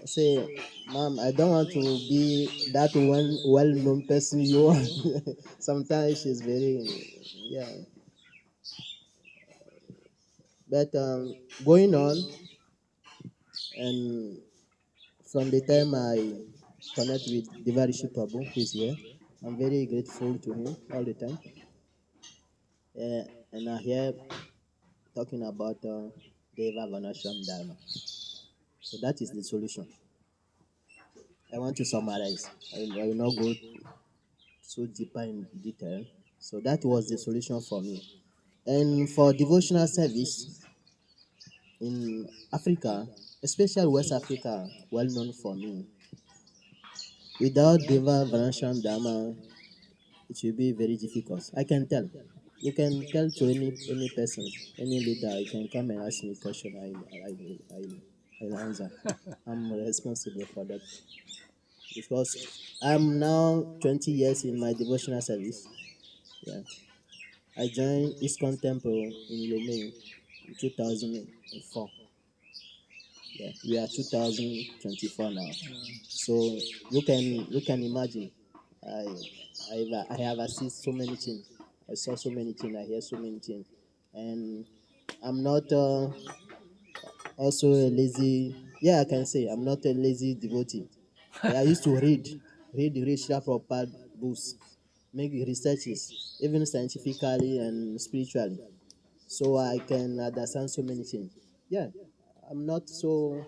Say, Mom, I don't want to be that one well-known person you are. Sometimes she's very, yeah. But going on, and from the time I connect with Devarishi Prabhu, who is here, I'm very grateful to him all the time. And I hear talking about Deva Vanasham Dharma. So that is the solution. I want to summarize. I will not go so deeper in detail. So that was the solution for me. And for devotional service in Africa, especially West Africa, well known for me. Without Deva Vanasham Dharma, it will be very difficult. I can tell. You can tell to any person, any leader. You can come and ask me a question. I'll answer. I'm responsible for that because I'm now 20 years in my devotional service. Yeah, I joined ISKCON Temple in Lomé in 2004. Yeah, we are 2024 now. So you can imagine. I I have assisted so many things. I saw so many things. I hear so many things, and I'm not also a lazy. Yeah, I can say I'm not a lazy devotee. I used to read Srila Prabhupada books, make researches, even scientifically and spiritually, so I can understand so many things. Yeah, I'm not so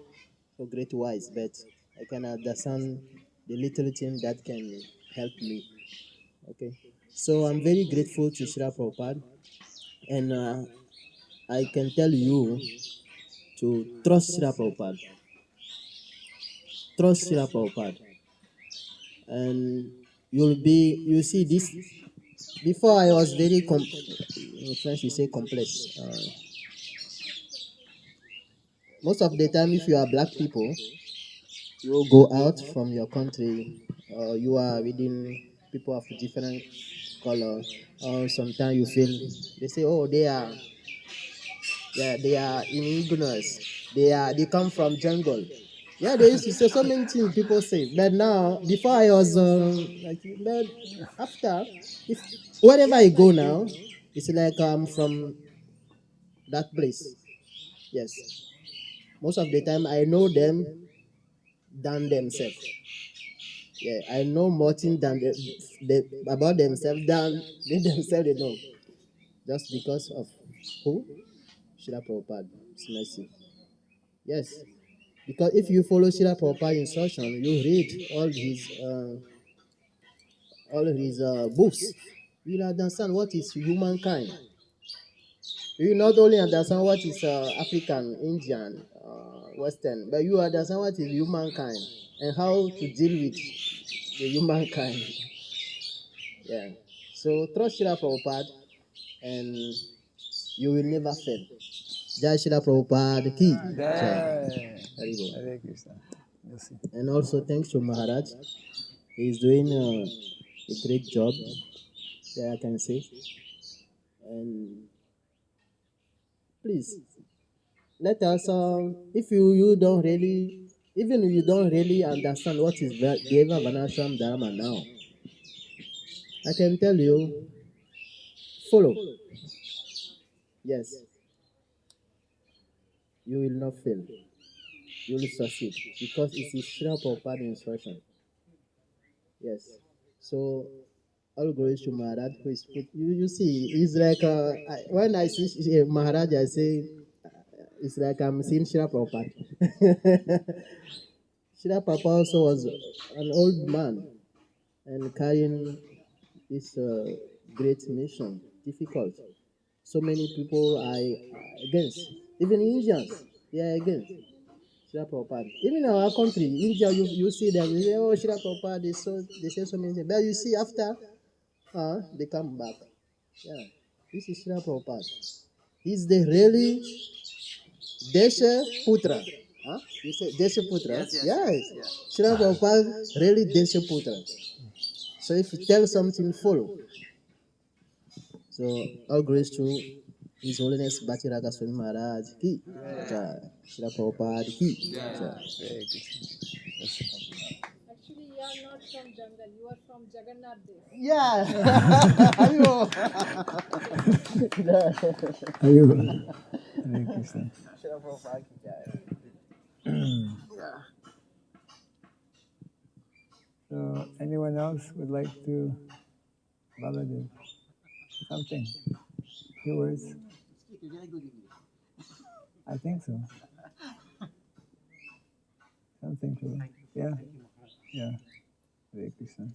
great wise, but I can understand the little thing that can help me. Okay, so I'm very grateful to Srila Prabhupada, and I can tell you to trust Srila Prabhupada. Trust Srila Prabhupada, and you see this. Before I was very in French we say complex. Most of the time, if you are black people, you go out from your country, or you are within people of different color, or sometimes you feel they say, oh, they are in ignorance. They come from jungle. Yeah, they used to say so many things people say. But now, before I was like, but after, if wherever I go now, it's like I'm from that place. Yes, most of the time I know them than themselves. Yeah, I know more things than about themselves than they themselves they know. Just because of who? Srila Prabhupada. It's massive. Yes. Because if you follow Srila Prabhupada instruction, you read all his books, you will understand what is humankind. You will not only understand what is African, Indian, Western, but you understand what is humankind and how to deal with the humankind. Yeah. So trust Srila Prabhupada and you will never fail. Jai Srila Prabhupada ki. Jai. Jai. Hari Bol. Hare Krishna. Merci. And also thanks to Maharaj. He's doing a great job, that I can say. And please let us, if you don't really, even if you don't really understand what is Deva Vanashram Dharma now, I can tell you, follow. Yes, you will not fail. You will succeed because it is Srila Prabhupada instruction. Yes. So all glories to Maharaj who is put. You see, it's like when I see Maharaj, I say it's like I'm seeing Srila Prabhupada. Srila Prabhupada also was an old man and carrying this great mission, difficult. So many people are against, even Indians, they are against Srila Prabhupada. Even in our country, India, you see them, they say, oh, Srila Prabhupada, they say so many things. But you see, after they come back. Yeah, this is Srila Prabhupada. He's the really Desha Putra. Huh? You say Desha Putra? Yes. Srila Prabhupada really Desha Putra. So if you tell something, follow. So all grace to His Holiness Bhakti Raga Swami Maharaj ki. Jai. Srila Prabhupada ki. Jai. Hare Krishna. Actually, you are not from jungle. You are from Jagannath Dev. Yeah. Ayo. Hare Hare Krishna. Srila Prabhupada ki jai. So, anyone else would like to validate something? Few words? I think so. Something to, yeah, yeah. Hare Krishna.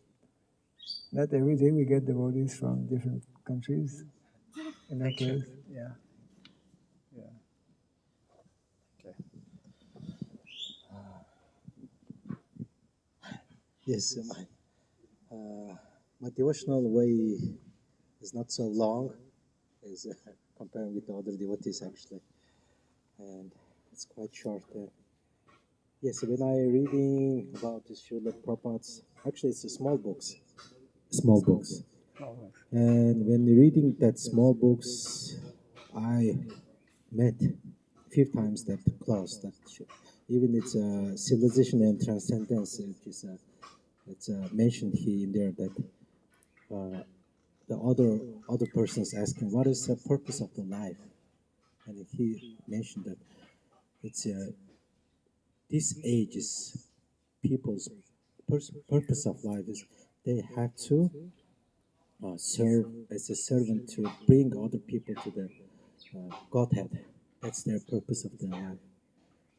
Not every day we get devotees from different countries in our place. Yeah. Yeah. Yes, my devotional way is not so long as comparing with the other devotees actually, and it's quite short. Yes, when I reading about the Srila Prabhupada's, actually it's a small books, and when reading that small books, I met few times that clause that even it's civilization and transcendence, it's mentioned here in there that the other persons asking what is the purpose of the life, and he mentioned that it's this age is people's purpose of life is they have to serve as a servant to bring other people to the Godhead. That's their purpose of their life.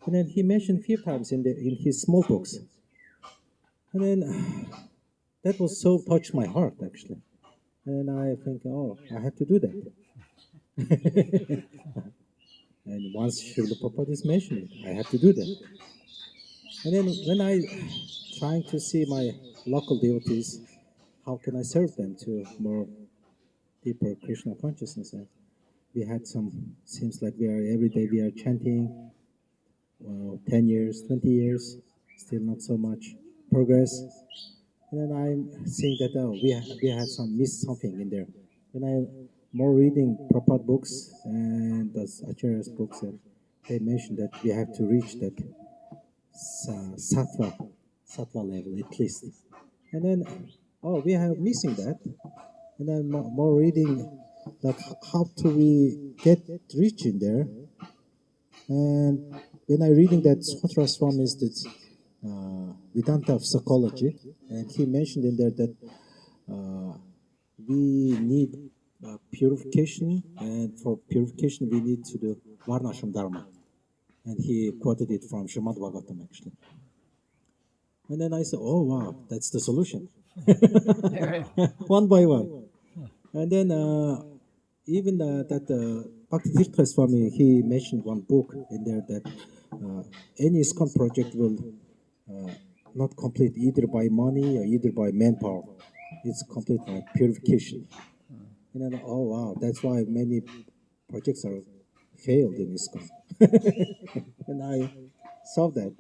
And then he mentioned a few times in his small books. And then that was so touched my heart actually. And I think, oh, I have to do that. And once Srila Prabhupada is mentioned, I have to do that. And then when I trying to see my local devotees, how can I serve them to more deeper Krishna consciousness? And we had some, seems like we are every day we are chanting, 10 years, 20 years, still not so much progress. And then I'm seeing that we had some missed something in there. When I'm more reading Prabhupada books and the Acharya's books, and they mentioned that we have to reach that sattva level at least. And then, oh, we are missing that. And then more reading, like how do we get rich in there? And when I reading that Sutra Swami is that Vedanta of psychology, and he mentioned in there that we need purification, and for purification we need to do Varnashram Dharma. And he quoted it from Srimad Bhagavatam actually. And then I said, oh wow, that's the solution. One by one. And then even that Bhakti Tirtha Swami, he mentioned one book in there that any ISKCON project will not complete either by money or either by manpower. It's complete by purification. And then, oh wow, that's why many projects are failed in ISKCON. And I saw that.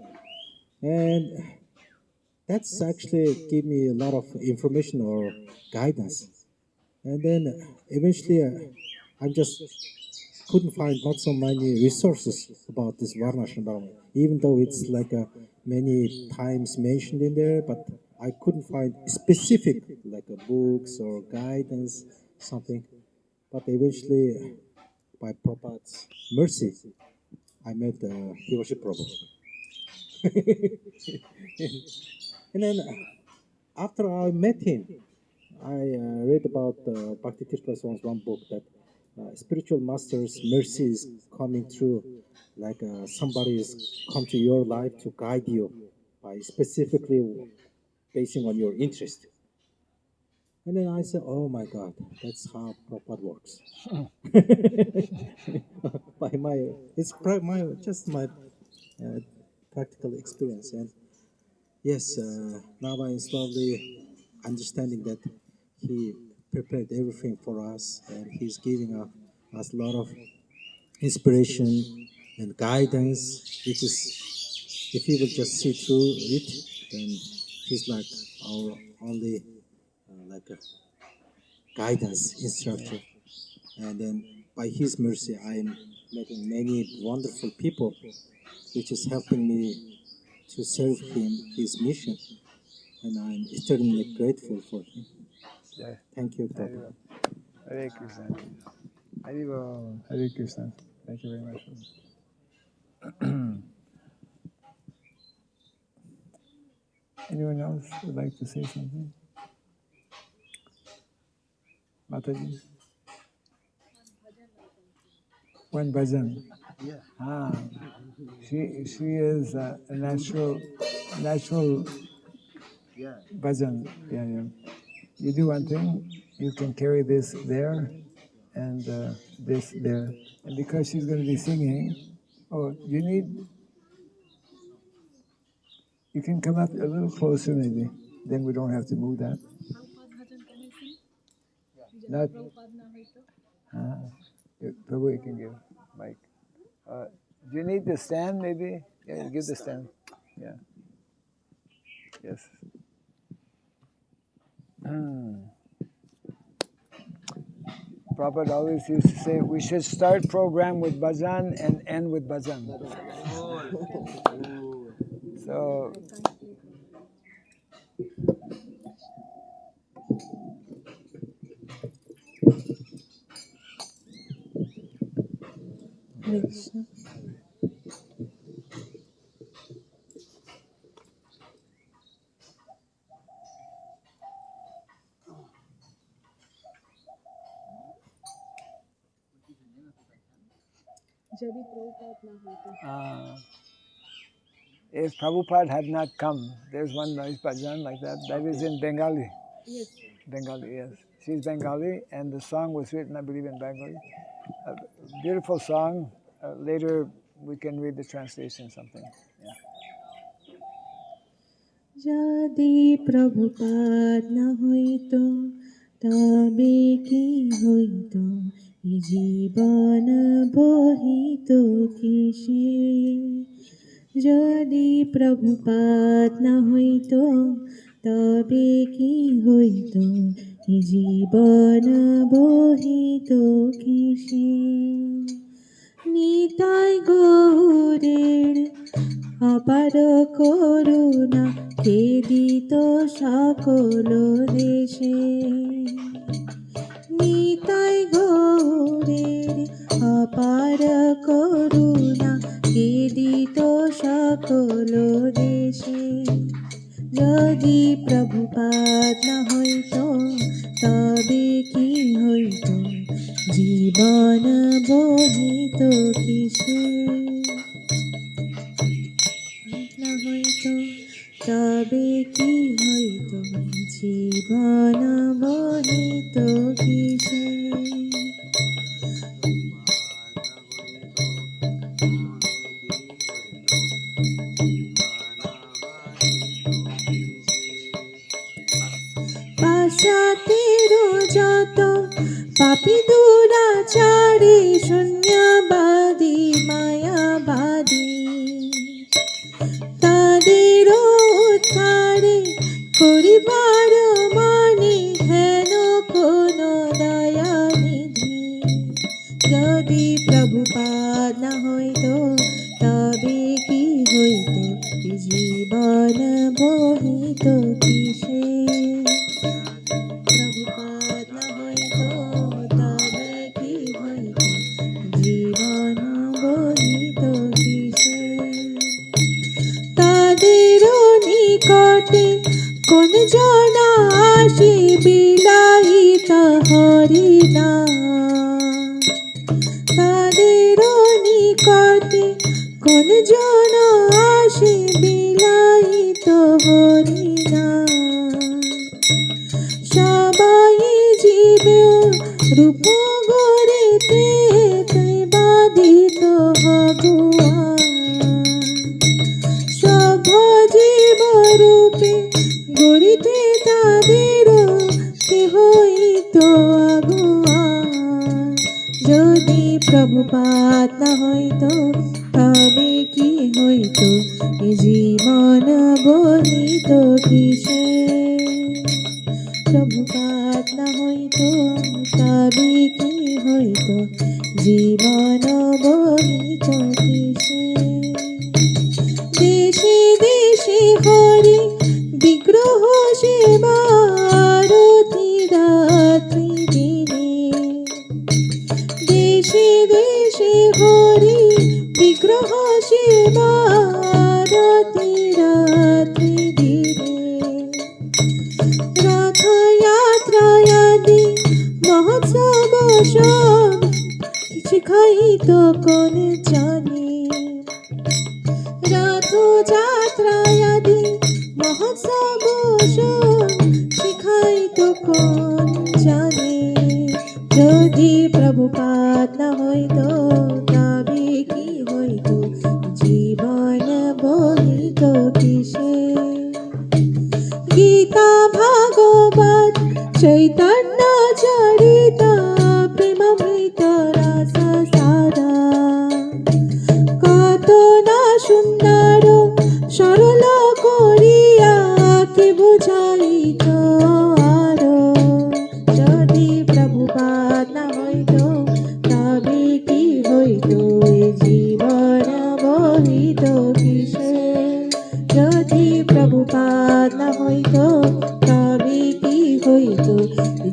And that's actually gave me a lot of information or guidance. And then eventually I just couldn't find not so many resources about this Varnashram Dharma, even though it's like many times mentioned in there, but I couldn't find specific like books or guidance, something. But eventually, by Prabhupada's mercy, I met Hiroshi Prabhu. And then after I met him, I read about Bhakti Tirtha Swami's one book that spiritual master's mercy is coming through, like somebody is come to your life to guide you by specifically basing on your interest. And then I said, "Oh my God, that's how Prabhupada works." By my, it's just my practical experience, and yes, now I'm slowly understanding that he prepared everything for us, and he's giving us a lot of inspiration and guidance, which is, if he will just see through it, then he's like our only like a guidance instructor. And then by his mercy, I'm meeting many wonderful people, which is helping me to serve him, his mission, and I'm eternally grateful for him. Yeah. Thank you, Prabhupada. Hare Krishna. Hare Krishna. Thank you very much. Anyone else would like to say something? Mataji? One bhajan. Yeah. Ah, she is a natural Yeah. bhajan. Yeah, yeah. You do one thing, you can carry this there and this there. And because she's going to be singing, oh, you can come up a little closer maybe. Then we don't have to move that. Not, Prabhu, you can give mic. Do you need the stand maybe? Yeah, give the stand. Yeah. Yes. Prabhupada always used to say we should start program with bhajan and end with bhajan. So if Prabhupada had not come, there's one nice bhajan like that. That is in Bengali. Yes. Bengali, yes. She's Bengali, and the song was written, I believe, in Bengali. A beautiful song. Later, we can read the translation, something. Yeah. যদি প্রভুপাদ না হইত তবে কি হইত এ জীবন বহিত কিসে যদি প্রভুপাদ না হইত তবে কি হইত এ জীবন বহিত কিসে নিতাই গৌরের অপার করুণা কে দিত সকল দেশে নিতাই গৌরের অপার করুণা কে দিত সকল দেশে যদি প্রভুপাদ না হইত তবে কি হইত জীবন বহিত কিসে না হইত তবে কি হইত জীবন বহিত কিসে পাশাতের যত পাপি দুরাচারী শূন্যবাদ না হইতো তবে কি হইতো জীবন বহিত কিসে প্রভুপাদ না হইতো তবে কি হইতো জীবন বহিত কিসে তাদের নিকটে কোন জনা আসি বিলাইত হরিনা তাদের নিকটে কোন জনা আসি বিলাইত হরিনা সবাই জীবে রূপ গড়িতে বাধিত হগুয়া সভ জীব রূপে গড়িতে তাদের হইত আগুয়া যদি প্রভুপাদ না হইতো তবে কি হইতো জীবন বহিত কিসে প্রভুপাদ না হইতো তবে কি হইতো জীবন বহিত কিসে দেশে দেশে হরি বিগ্রহ সেবার রাত্রি দিনে দেশে দেশে হরি বিগ্রহ সেবার রাত্রি দিনে রথযাত্রায়াদি মহোৎসব সব শিখাইত কোন জানে রথযাত্রায়াদি মহোৎসব সব শিখাইত কোন জানে যদি প্রভুপাদ না হইতো তবে কি হইতো জীবন বহিত কিসে গীতা ভাগবত চৈতন্য চরিতা প্রেমামৃত রস সারা কত না সুন্দর সরল করিয়া কে বুঝাইত আরো যদি প্রভুপাদ না হইতো তবে কি হইতো জীবন বহিত কিসে যদি প্রভুপাদ না হইতো তবে কি হইতো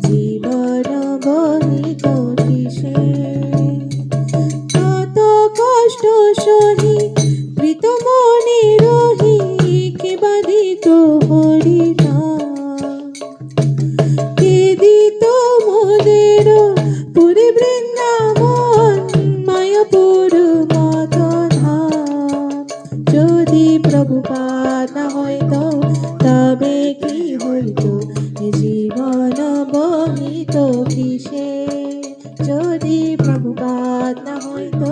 জীবন বহিত কিসে কত কষ্ট সহি প্রীত মনে রহি কে বাধিত হরিনা কে দিত মোদের পুরী বৃন্দাবন মায়াপুর মদধাম যদি প্রভুপাদ না হইতো তবে কি হইতো জীবন বহিত কিসে যদি প্রভুপাদ না হইতো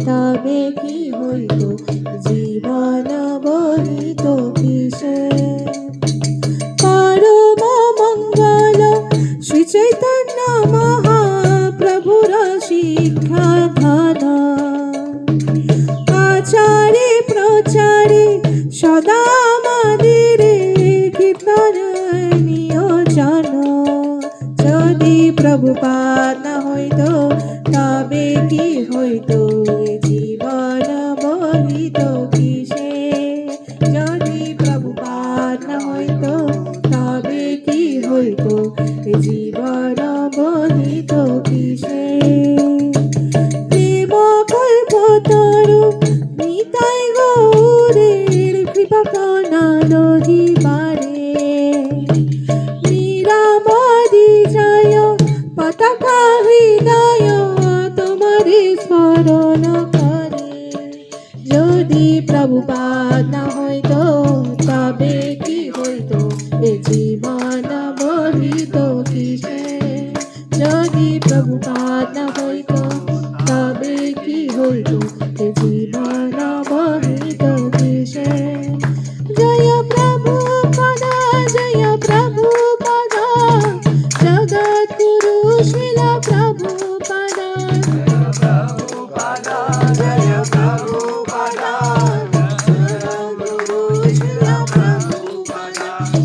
তবে কি হইতো জীবন বহিত কিসে পরম মঙ্গল শ্রী চৈতন্য মহাপ্রভুর শিক্ষা ধানা আচারে প্রচারে সদা আমাদের কীর্তনীয় জন যদি প্রভুপাদ না হইতো তবে কি হইতো জীবন বহিত কিসে যদি প্রভুপাদ না হইতো তবে কি হইতো জীবন বহিত কিসে প্রেম কল্পতরু নিতাই গৌরের কৃপা কণা রহিবারে নিরামদি জয় পতাকা হৃদয় তোমারে স্মরণ করে যদি প্রভুপাদ না হইতো তবে কি হইতো জীবন বহিত কিসে যদি প্রভুপাদ না হইতো তবে কি হইতো জীবন বহিত কিসে জয় প্রভুপাদ জয় প্রভুপাদ জগৎগুরু শ্রীল প্রভুপাদ জয় প্রভুপাদ জগৎগুরু শ্রীল প্রভুপাদ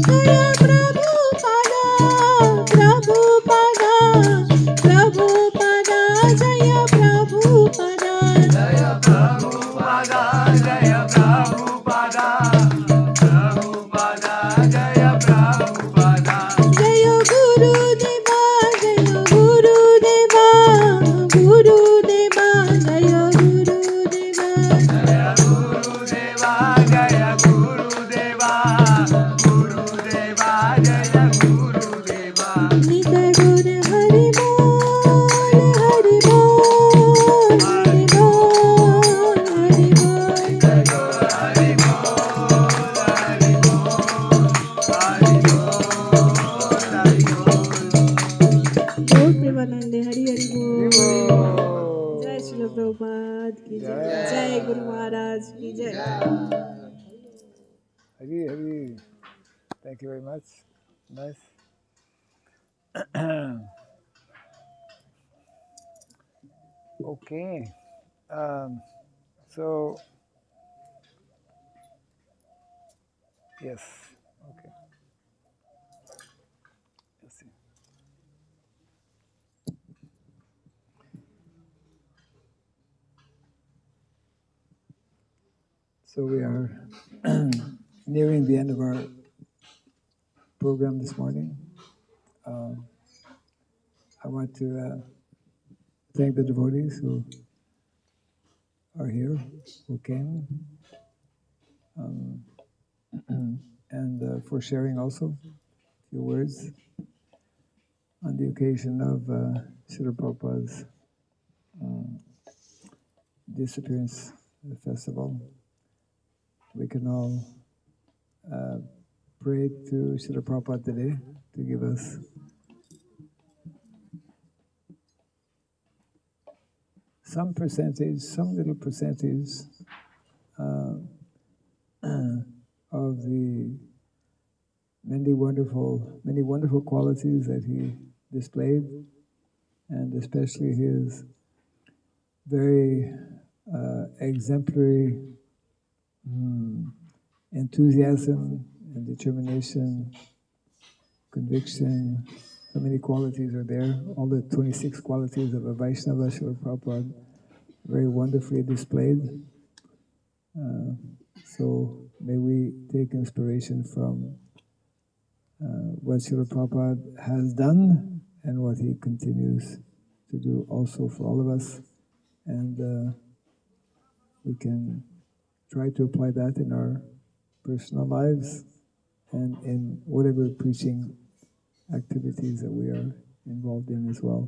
জয় প্রভুপাদ প্রভুপাদ প্রভুপাদ জয় প্রভুপাদ की जय जय गुरु महाराज की जय Hari Hari. Thank you very much. Nice. Okay. So yes. Okay. Let's see. So we are nearing the end of our program this morning. I want to thank the devotees who are here, who came, and for sharing also a few words on the occasion of Srila Prabhupada's Disappearance Festival. We can all pray to Srila Prabhupada today to give us some percentage, some little percentage of the many wonderful qualities that he displayed, and especially his very exemplary enthusiasm and determination, conviction. So many qualities are there. All the 26 qualities of a Vaishnava, Srila Prabhupada, very wonderfully displayed. So may we take inspiration from what Srila Prabhupada has done and what he continues to do also for all of us. And we can try to apply that in our personal lives and in whatever preaching activities that we are involved in as well.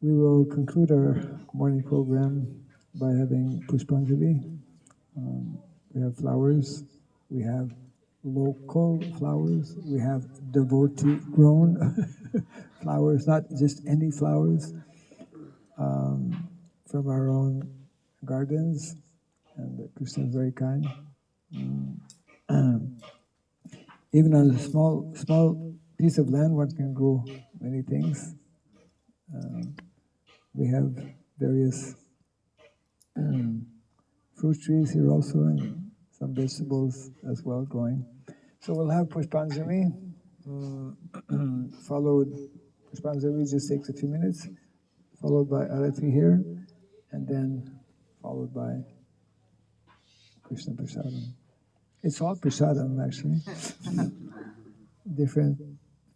We will conclude our morning program by having Pushpanjali. We have flowers, we have local flowers, we have devotee grown flowers, not just any flowers, from our own gardens, and Krishna is very kind. Even on a small piece of land, one can grow many things. We have various fruit trees here also, and some vegetables as well growing. So we'll have Pushpanjali, followed, Pushpanjali just takes a few minutes, followed by Arati here, and then followed by Krishna Prasadam. It's all Prasadam actually. Different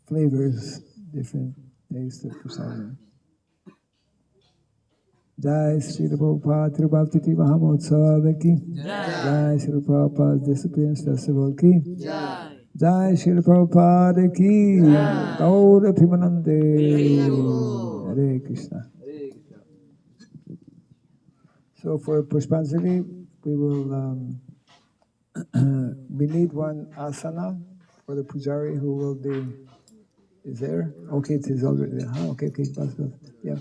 flavors, different tastes of Prasadam. Jai Srila Prabhupada Tirubhavtiti Mahamotsava ki Jai Srila Prabhupada's Disappearance Festival ki Jai Srila Prabhupada ki Gaura Pimanande Hare Krishna. So for Pushpanjali, we will we need one asana for the pujari who will be, is there? Okay, it is already there. Okay, bus. Yeah.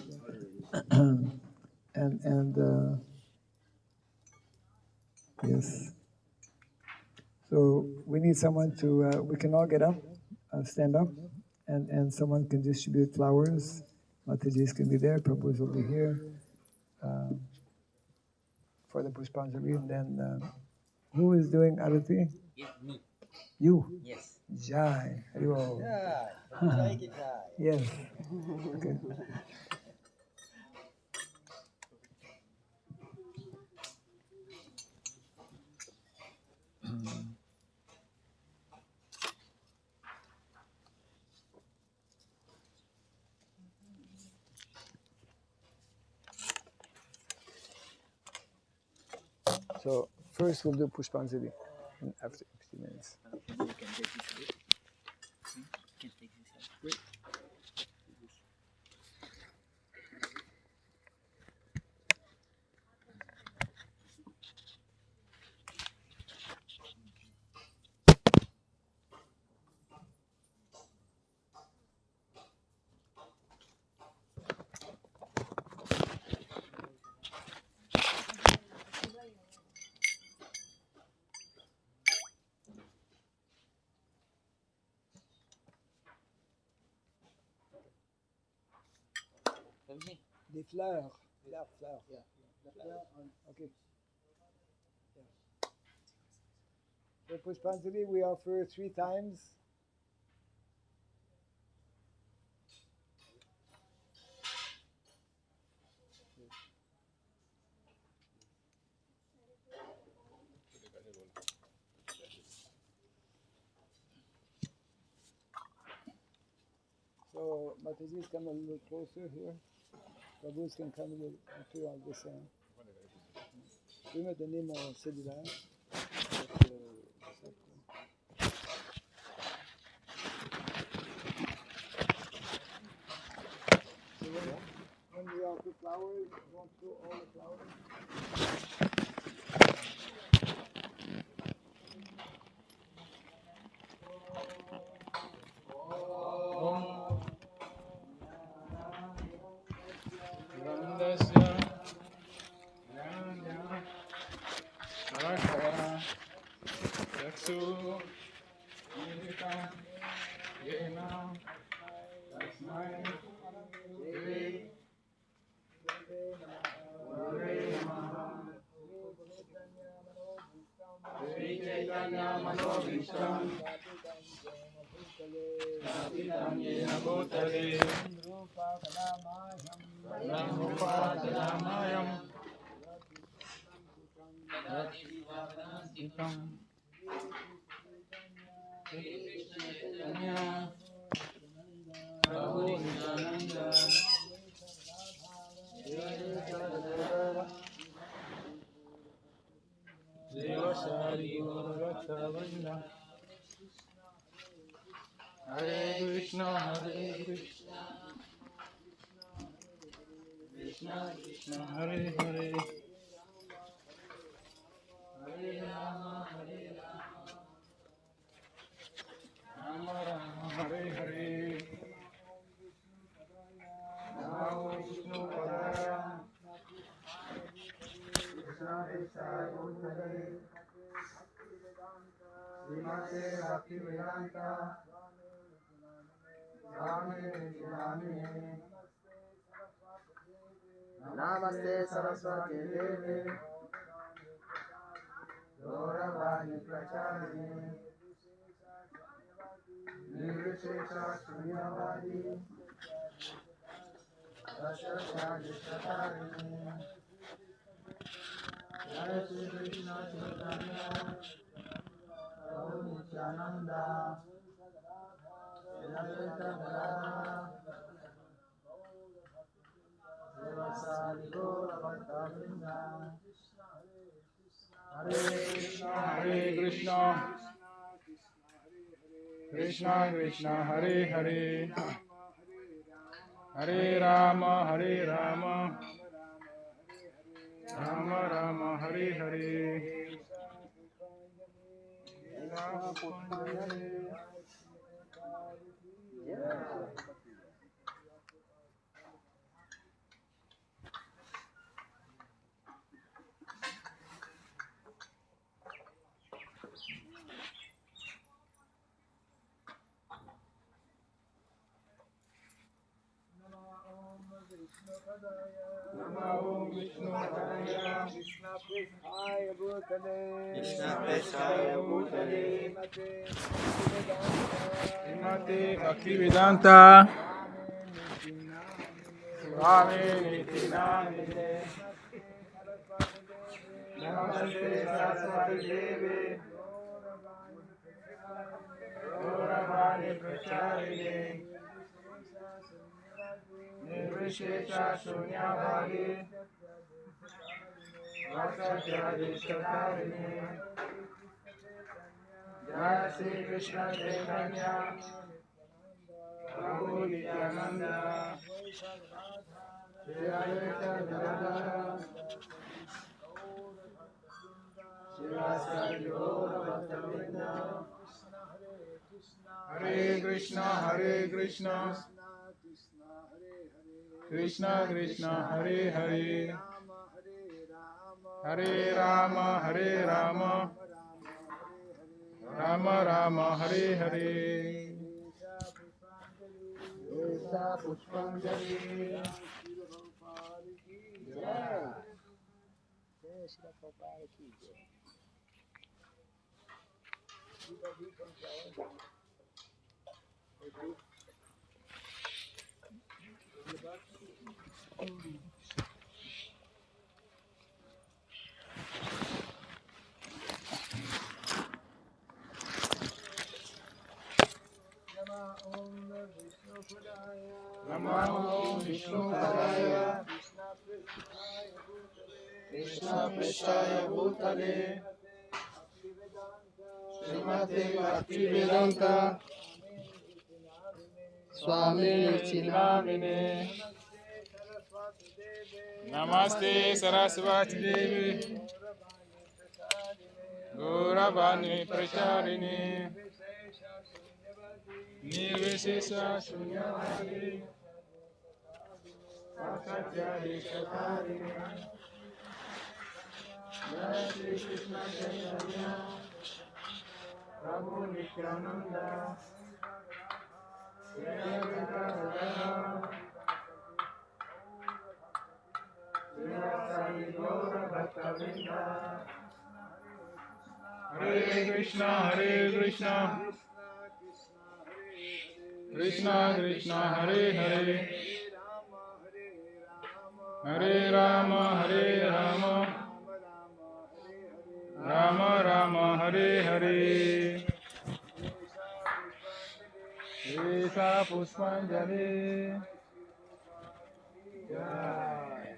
and yes. So we need someone to, we can all get up, stand up, and someone can distribute flowers. Mataji's can be there, Prabhu's will be here for the Pushpanjali. And then, who is doing Arati? Yeah, me. You? Yes. Jai. Haribo. Yes. Okay. So first we'll do Pushpanjali, and after a few minutes. Des fleurs. Fleurs. Okay. So Pushpanjali, we offer 3 times. So Mataji's come a little closer here. Prabhu's can come a little closer on this end. We met the name of Srila. So when we offer flowers, don't throw all the flowers. Hare Krishna, Hare Krishna, Krishna Krishna, Hare Hare, Hare Rama, Hare Rama, Rama Rama, Hare Hare, Namo Vishnu Padaya, Krishna Desai Bhutale, Srimate Bhakti Vedanta, Swami Nityanamine, Namaste Saraswati Devi, Gauravani Pracharine, Nirvishesha Shunyavadi, Rasasthadishtatarine, Jai Shri Krishna Chaitanya, Prabhu Nityananda, Advaita Gadadhara, Srivasadi Gaura Bhattavrinda, Hare Krishna, Hare Krishna, Krishna Krishna, Hare Hare, Hare Rama, Hare Rama, Rama Rama, Hare Hare. Namo Vishnu Padaya, Krishna Prasthaya Bhutale, Krishna Prasthaya Bhutale, Srimate Bhaktivedanta, Swami Nityanamine, Namaste Saraswati Devi, Gauravani Pracharine, Nirvishesha Shunyavadi, Rasasthadishtatarine, Jai Shri Krishna Chaitanya, Prabhu Nityananda, Shri Advaita Gadadhara, Srivasadi Gaura Bhattavrinda, Hare Krishna, Hare Krishna, Krishna Krishna, Hare Hare, Hare Rama, Hare Rama, Rama Rama, Hare Hare. Pushpanjali, Srila Prabhupada ki jai. Namo Vishnu Padaya Krishna Prishaya Bhutale Srimate Bhaktivedanta Swami Chidnamine Namaste Saraswati Devi Gauravani Pracharini Nirvishesha Shunyavadi Vasatya Deshatarini Jai Shri Krishna Chaitanya Prabhu Nityananda Shri Advaita Gadadhara Srivasadi Gaura Bhaktavrinda Hare Krishna Krishna Krishna Hare Hare Hare Rama Rama Rama Hare Hare Esa Pushpanjali Jai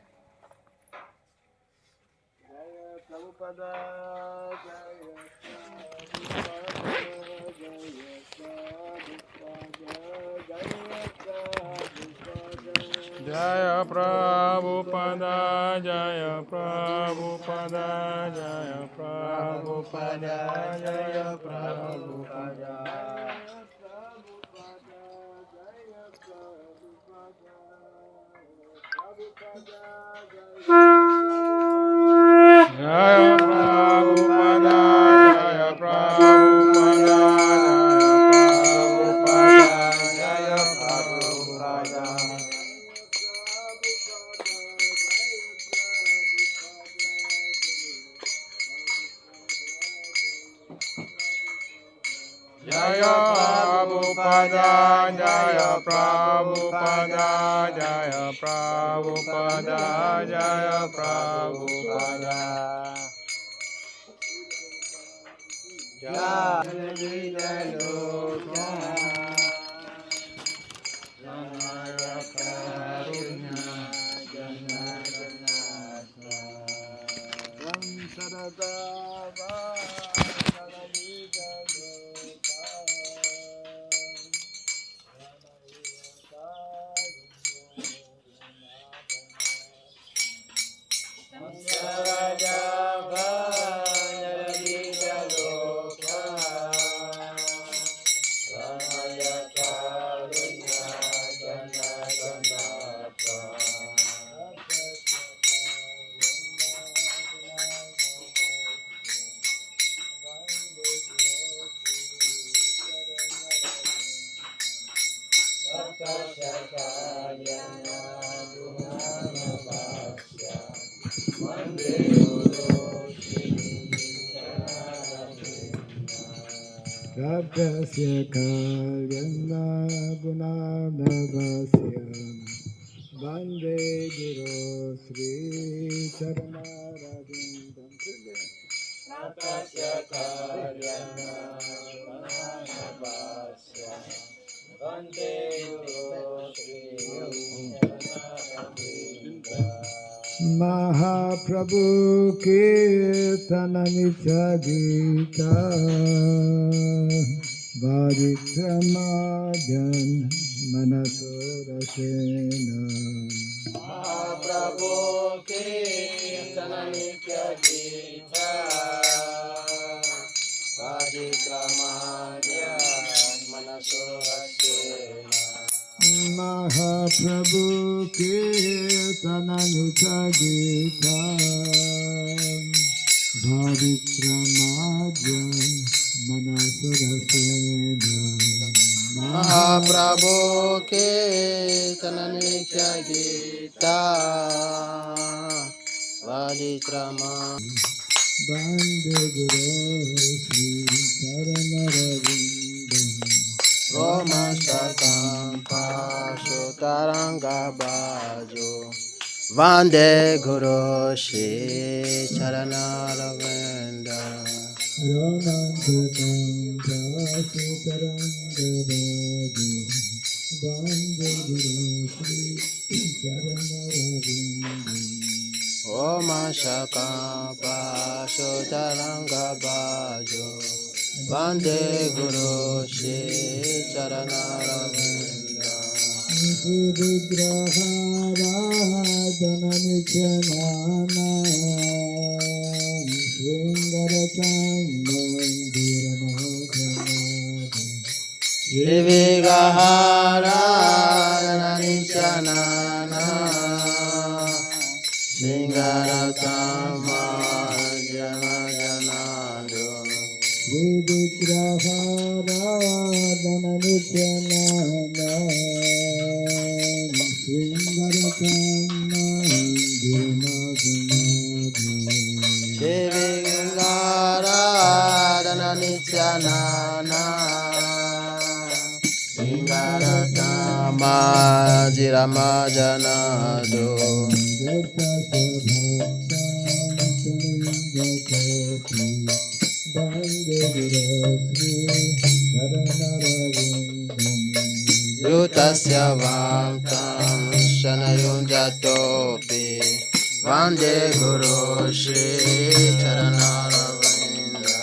Jaya Prabhupada, Jaya Prabhupada, Jaya Prabhupada Jaya Prabhupada Jaya Prabhupada Jaya Prabhupada Jaya Prabhupada Jaya Prabhupada Jaya Prabhupada Jaya Prabhupada Jaya Prabhupada Jaya Prabhupada Jaya Prabhupada Rabdasya kalyana gunanavasya Vande Guru Sri Charanarvindam. Mahaprabhu Kirtana Nitya Gita Varikramadyan Manasura Sena Mahaprabhu Kirtana Nitya Gita Padikramadya Manasura Mahaprabhu Kirtana Nitya Gita Varikramadyan Manasura Sena Mahaprabhu ke Tananitya Gita Vaditrama Bande Guru Sri Charanarvindam Roma Shakam Pashutaranga Bajo Vande Guru Shri Charanaravinda Ramantakam Prasutarangavadu Bande Guru Sri Charanarvindam Roma Shakam Pashutaranga Bajo Vande Guru Shri Charanaravinda Vigraharadhana Nityanana Sringaratam Mandiramodhanada Vivigahara Nanichanana Singaratama Janajanado Vigraharadhana Nityanana Sringaratam Mandiramodhanada Vivigahara Nanichanana Singaratama Jiramajanado Yutasya Vantam Shanayunjatopi Vande Guru Shri Charanaravinda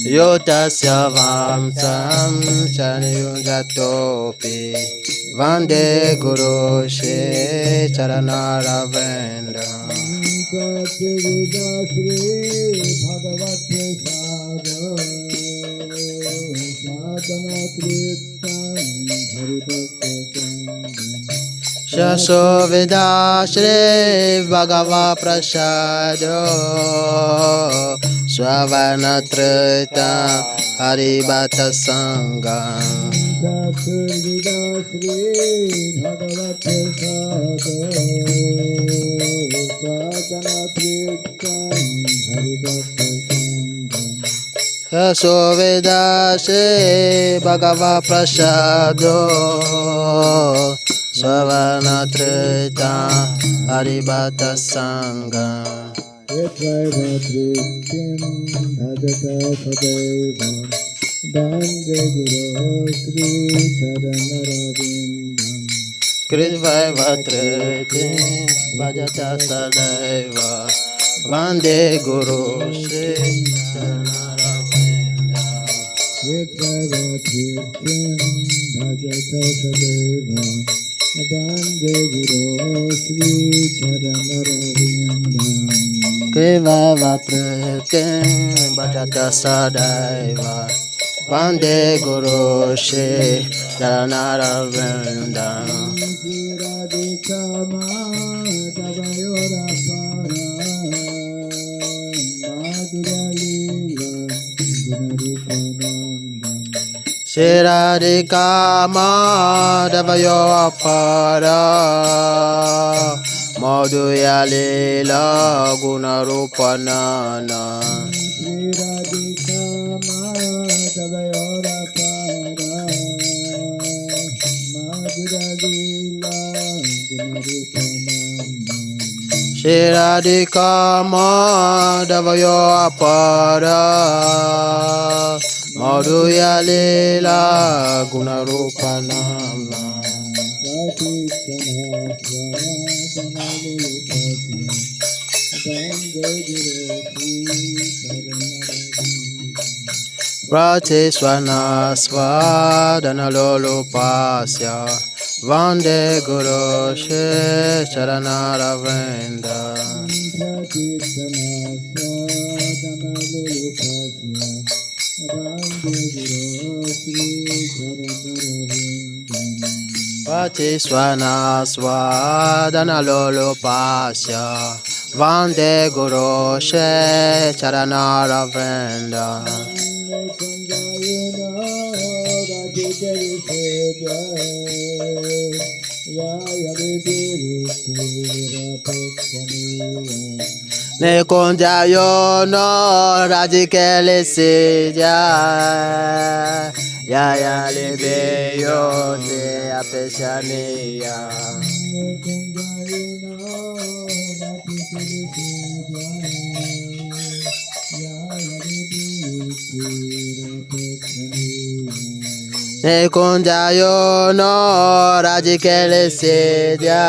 Yutasya Vantam Shanayunjatopi Vande Guru Shri Charanaravinda Shaso Veda Shri Bhagava Prasado Swavanatrita Haribata Sangam Shaso Veda Shri Bhagava Prasado Swavanatrita Haribata Sangam Kritvaivatriti Bhajata Sadaiva Vande Guru Shri Charanaravinda Kritvaivatriti Bhajata Sadaiva Vande Guru Shri Charanaravinda Shirarika Madhavayo Apara Madhuya Lila Gunarupanana Shirarika Madhavayo Apara Madhuya Lila Gunarupanana Prateswana Swadana Lolupasya Vande Guru Shri Charanaravinda Pratiswana Swadana Lolo Pasya Vande Guru She Charanara Vrenda Ne Konjayo no Radikele Seja Ya Lebe Yo Te Apeshaniya Ne Konjayo no Radikele Seja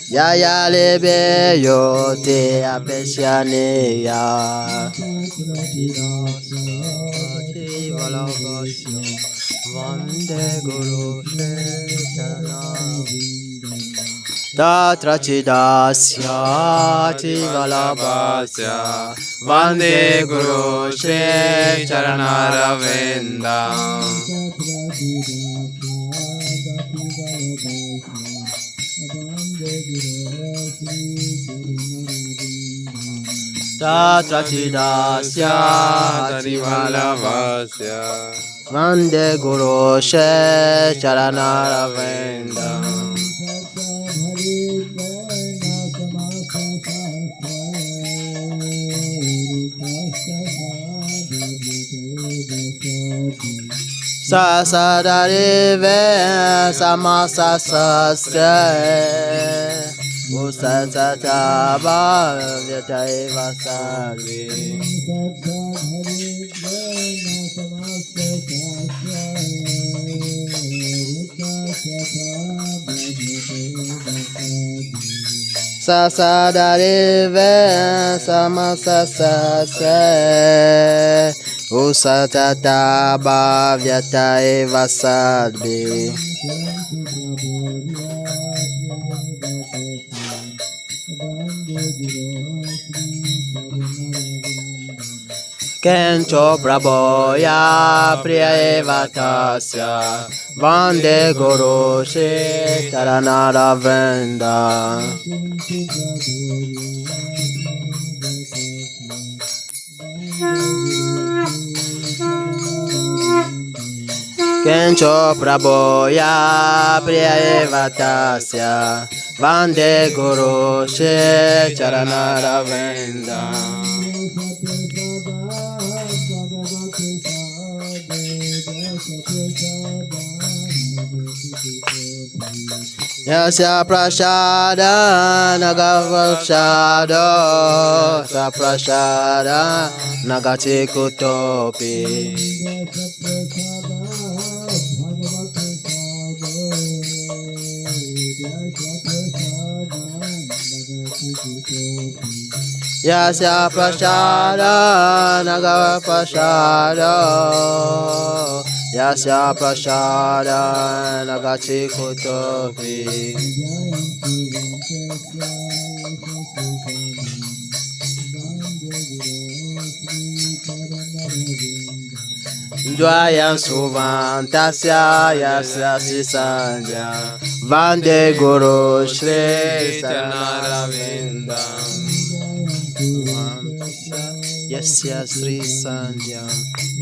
Ya Lebe Yo Te Apeshaniya Vande Guru Tatra Chidasya Chivalabhasya Vande Guru Shri Charanaravinda Tatra Chidasya Chivalabhasya Vande Guru Shri Charanaravinda Sasadarive Samasasasya Usasataba Vyataiva Sarvi Sasadarive Samasasasya Usatata bhavyata eva sadhi Kencho praboya priya eva tasya Vande Guru Shri Charanara Vrenda Kencho praboya priya eva tasya Vande Guru Shri Charanara Vrenda Yasya prashada nagavashada Sa prashada nagati kutopi Yasya prashada nagavashada Yasya prashada nagati kutopi Dvayam suvantasya yasya sisanya Vande Guru Shri Charanaravinda Yasya Sri Sandhyam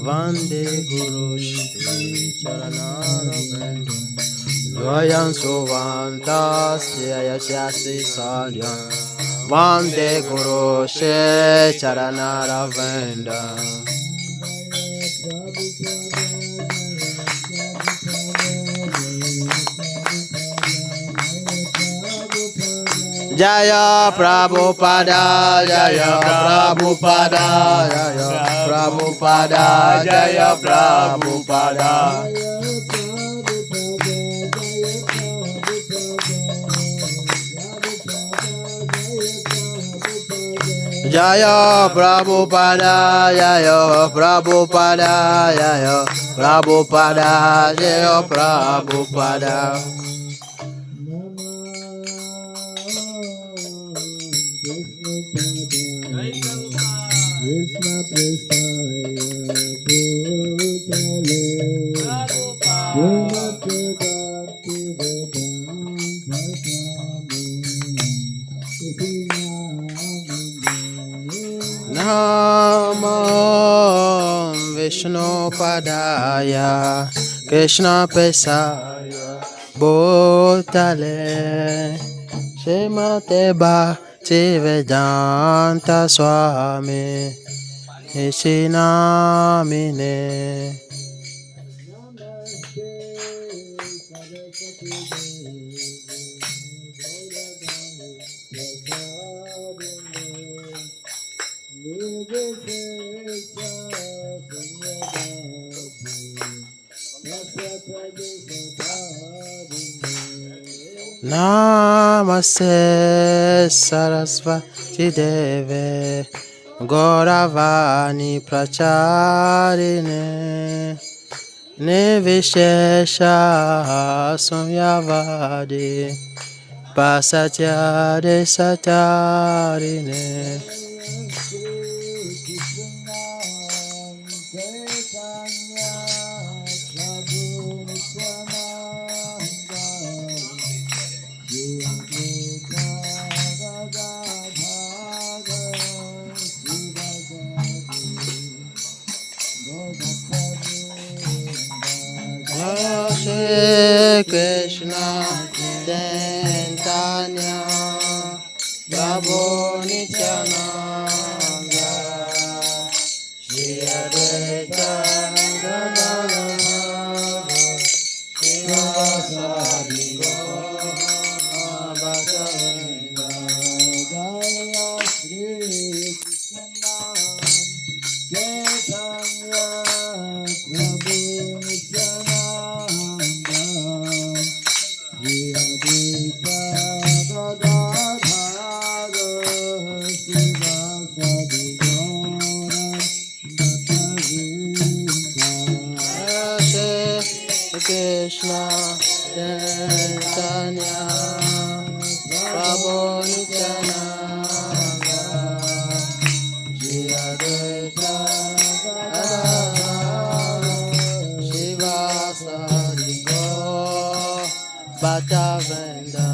Vande Guru Shri Charanaravinda Dvayam suvantasya yasya sisanya Vande Guru Shri Charanaravinda Jaya Prabhupada, Jaya Prabhupada, Jaya Prabhupada, Jaya Prabhupada. Jaya Prabhupada, Jaya Prabhupada, Jaya Prabhupada, Jaya Prabhupada. Krishna Prabhupada, Krishna Padaya, Krishna Pesaya, Bhutale, Srimate Bhaktivedanta Swami, Nishinamine. Namaste Sarasvati Deve Gauravani Pracharine Nivishesha Sumyavadi Pasatya Desatarine Shri Krishna Chaitanya Prabhu Nityananda Shri Advaita Gadadhara Srivasadi Gaura Bhaktavinda Jaya Shri Krishna Chaitanya Prabhu Nityananda Shri Advaita Gadadhara Srivasadi Gaura Krishna Chaitanya Prabhu Nityananda Shri Advaita Gadadhara Srivasadi Gaura Bhaktavinda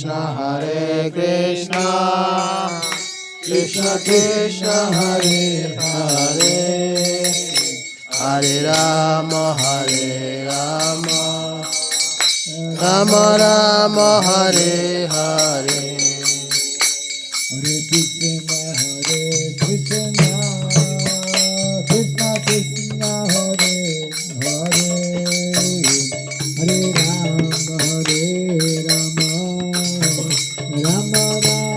Hare Krishna, Krishna Krishna Hare Hare, Hare Rama, Hare Rama, Rama Rama, Hare Hare. Hare Krishna, Krishna Krishna, Hare Hare, Hare Rama, Hare Rama, Rama Rama, Hare Hare.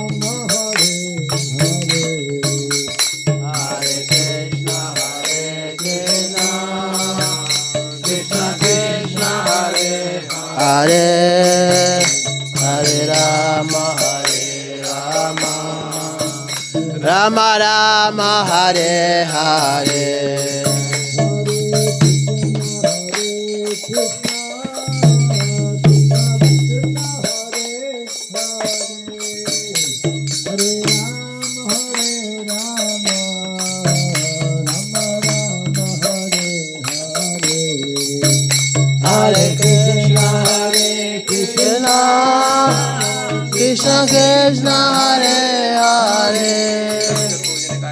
Hare Krishna, Krishna Krishna, Hare Hare, Hare Rama, Hare Rama, Rama Rama, Hare Hare. Hare Krishna, Krishna Krishna, Hare Hare,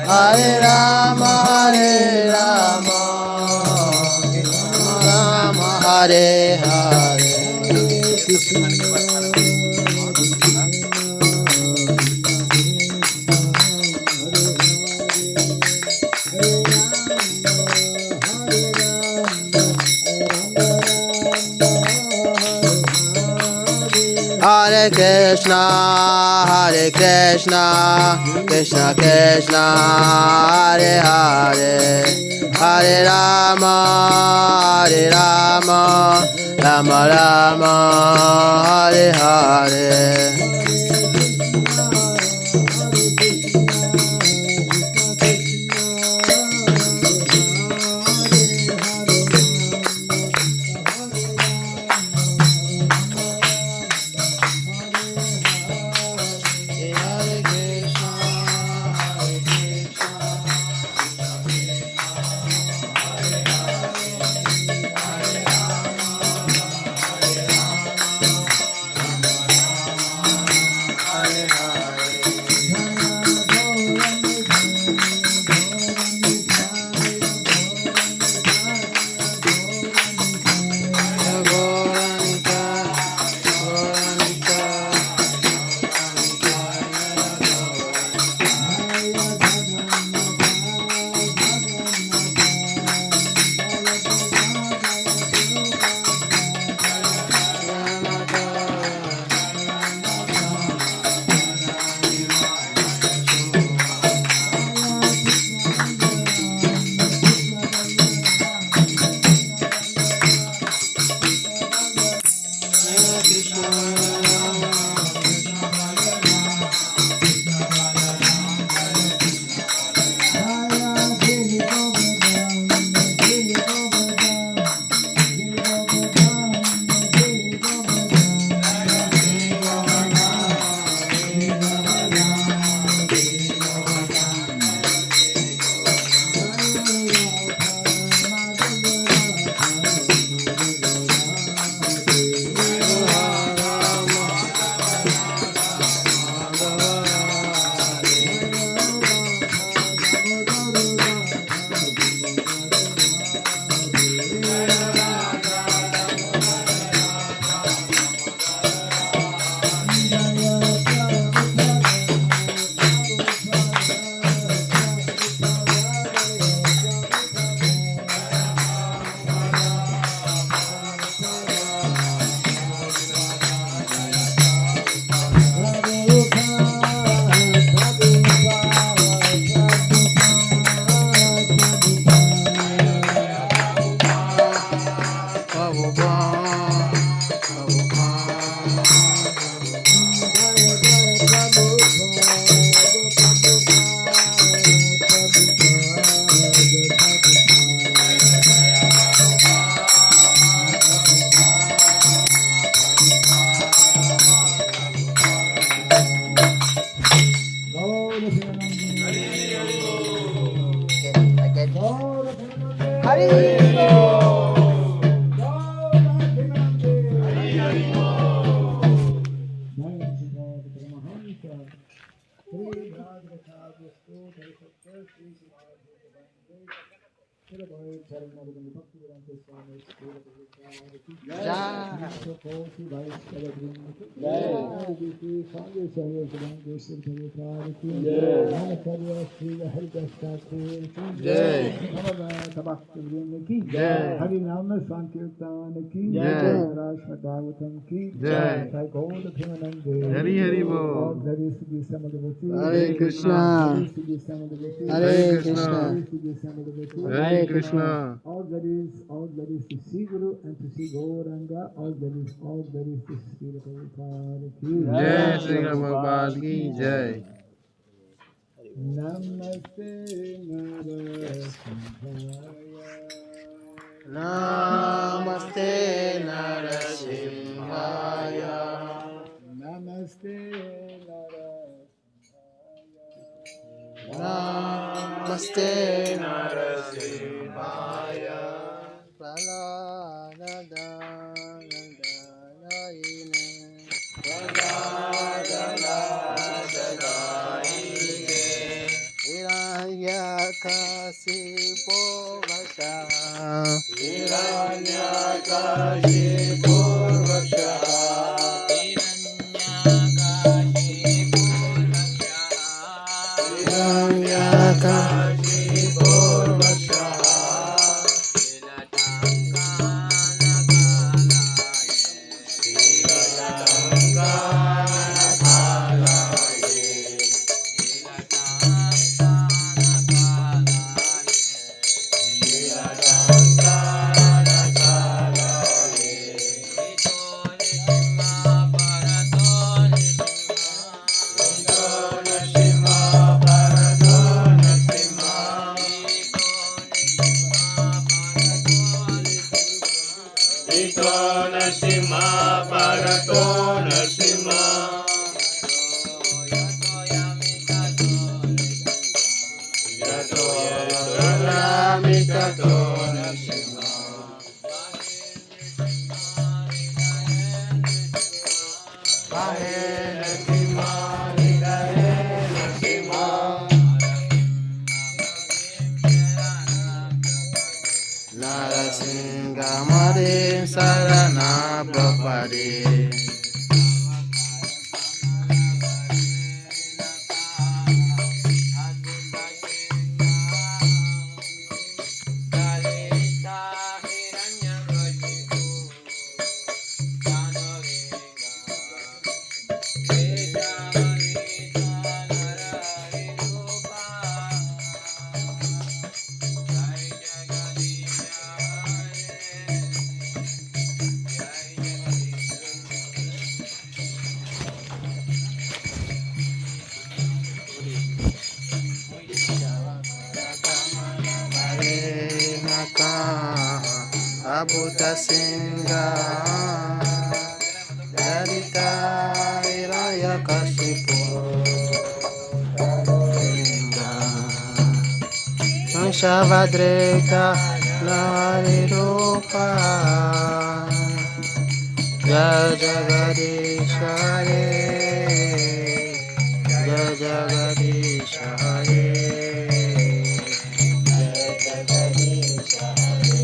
Hare Rama, Hare Rama, Rama Hare Hare. Hare Hare Krishna, Hare Krishna, Krishna Krishna, Hare Hare, Hare Rama, Hare Rama, Rama Rama, Hare Hare. Hari Nama Sankirtan ki Jai, Rashma Bhagavatam ki Jai, Sai Gaur Bhimanande, Hari Hari Bol, All Hari Siddhi Samadhavati, Hare Krishna, Hari Siddhi Samadhavati, Hare Krishna, Hari Siddhi Samadhavati, Hare Krishna. All that is to see Guru and to see Gauranga, all that is to see the Prabhupada ki Jai, Sri Prabhupada ki Jai. Namaste Narasimhaya. Namaste Narasimhaya. Namaste Narasimhaya. Namaste Narasimhaya. Hiranyakasipo Vasha. Hiranyakasipo Vasha. Hiranyakasipo Vasha. Narsimha Bhagato Narsimha Yato Yamikato Narsimha Mahe Narsimha Hridaye Narsimha Narasimhamare Sarana Prabhupade Naka Abhuta Singha Dalita Iraya Kashipu Shavadreta Larirupa Jajagadisha Hare Jajagadisha Hare Jajagadisha Hare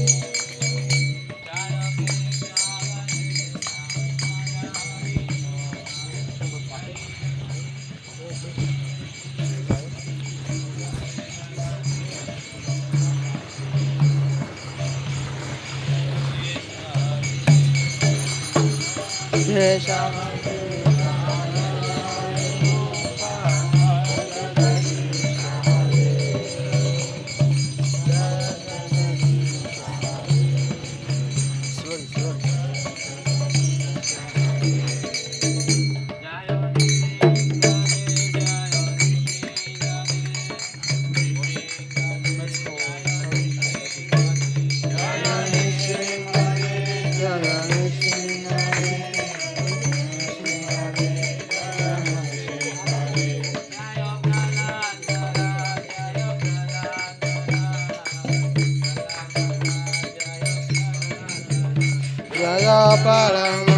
Jaya Parama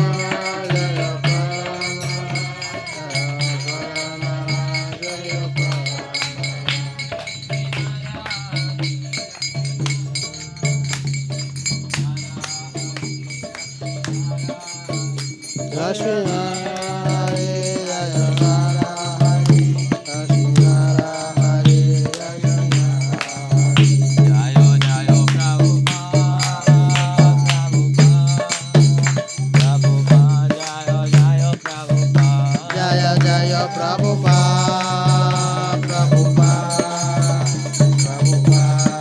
Jaya Parama Jaya Jaya Jaya Prabhupada Prabhupada Prabhupada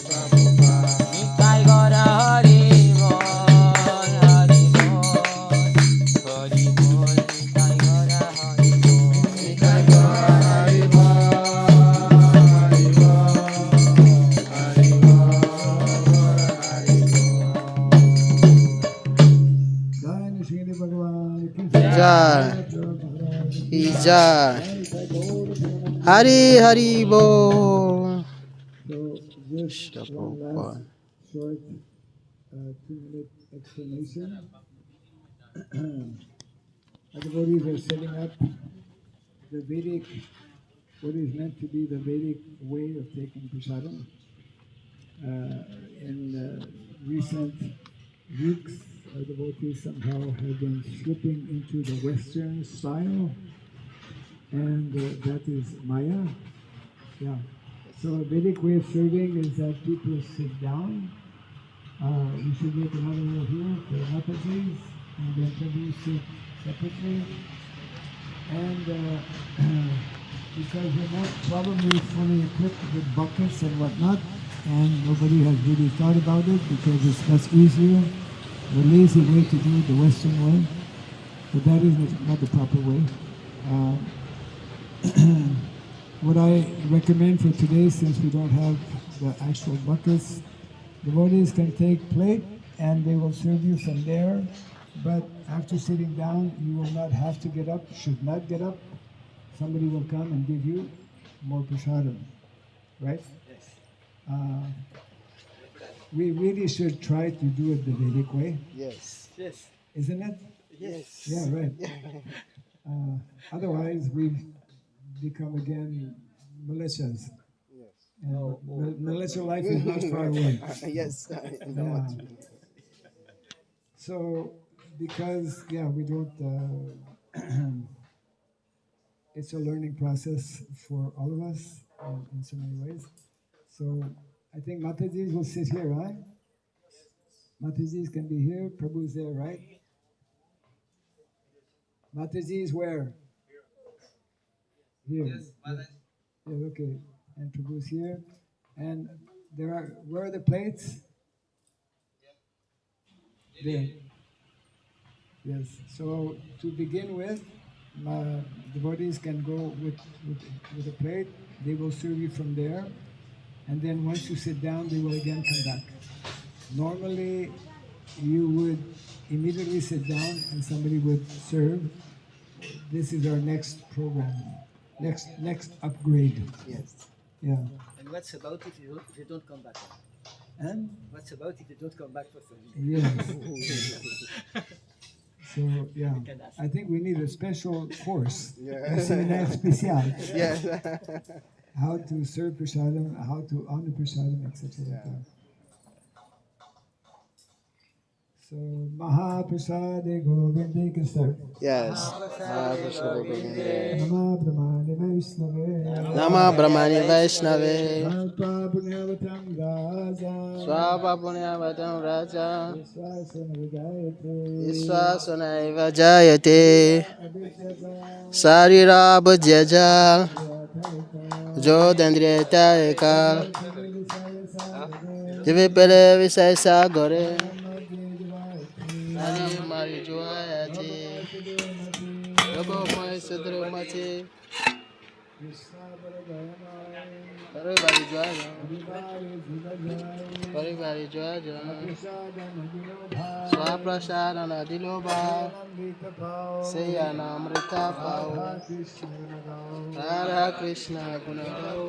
Prabhupada Nitai Gaura Hari Bol Hari Bol Hari Bol Nitai Gaura Hari Bol Nitai Gaura Hari Bol Hari Bol Hari Bol Hari Jai Nrsimha Bhagavan ki Bol Jai Ki Jai Hari Hari Bol So just one last short 2-minute explanation. Our devotees are setting up the Vedic, what is meant to be the Vedic way of taking prasadam. In recent weeks, our devotees somehow have been slipping into the Western style, and that is Maya. Yeah. So a Vedic way of serving is that people sit down. You should make another row here for Mataji's, and then Prabhu sit separately. And because we're not probably fully equipped with buckets and whatnot, and nobody has really thought about it because it's much easier, the lazy way to do it the Western way, but that is not the proper way. What I recommend for today, since we don't have the actual buckets, devotees can take plate and they will serve you from there. But after sitting down, you will not have to get up, should not get up. Somebody will come and give you more prasadam, right? Yes. We really should try to do it the Vedic way, Yes. isn't it? Yes. Yeah, right. Otherwise, we've become again militias. And militia life is not far away. Yes. Yeah. So, because, yeah, we don't, it's a learning process for all of us in so many ways. So, I think Matajis will sit here, right? Matajis can be here, Prabhu's there, right? Mataji is where? Here. Yeah, okay. And Prabhu's here. And there are, where are the plates? There. Yes. So to begin with, devotees can go with a plate. They will serve you from there. And then once you sit down, they will again come back. Normally, you would immediately sit down and somebody would serve. This is our next program, next upgrade. Yes. Yeah. And what's about if you don't come back? And What's about if you don't come back for service? yes. So yeah, I think we need a special course, Yeah. un séminaire spécial. Yes. How to serve prasadam, how to honor prasadam, etc. Yeah. So Mahaprasade Govinde can start. Yes. Nama Brahmane Vaishnave. Nama Brahmani Vaishnave. Alpa Punyavatam Raja. Swapa Punyavatam Raja. Visvasana Vijayate. Viswasanaiva Jayate. Abhijata. Sarira Bhujyaja. Yatharika. Jodendriya Eka. Divipele Visay Sagore. Nadi Mari Joayati. Yobo Moy Sudramati. Everybody Joaja. Everybody Joaja. Swaprasadana Diloba. Sayanamrita Pao. Radha Krishna Gunagao.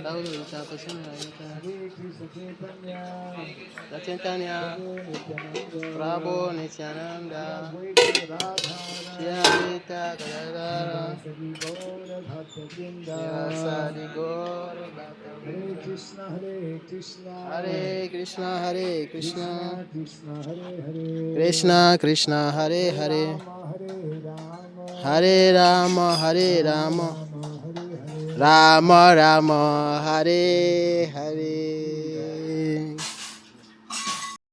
Tauru Tapasana. Chaitanya. Prabhu Nityananda. Shiyamita Gadadara. Sadi Gaura Bhakta. Hare Krishna, Hare Krishna, Hare Krishna, Hare Krishna, Krishna Hare Hare, Krishna Krishna, Hare Hare, Hare Rama, Hare Rama, Hare Rama, Rama Hare Hare. Rama Rama, Hare Hare.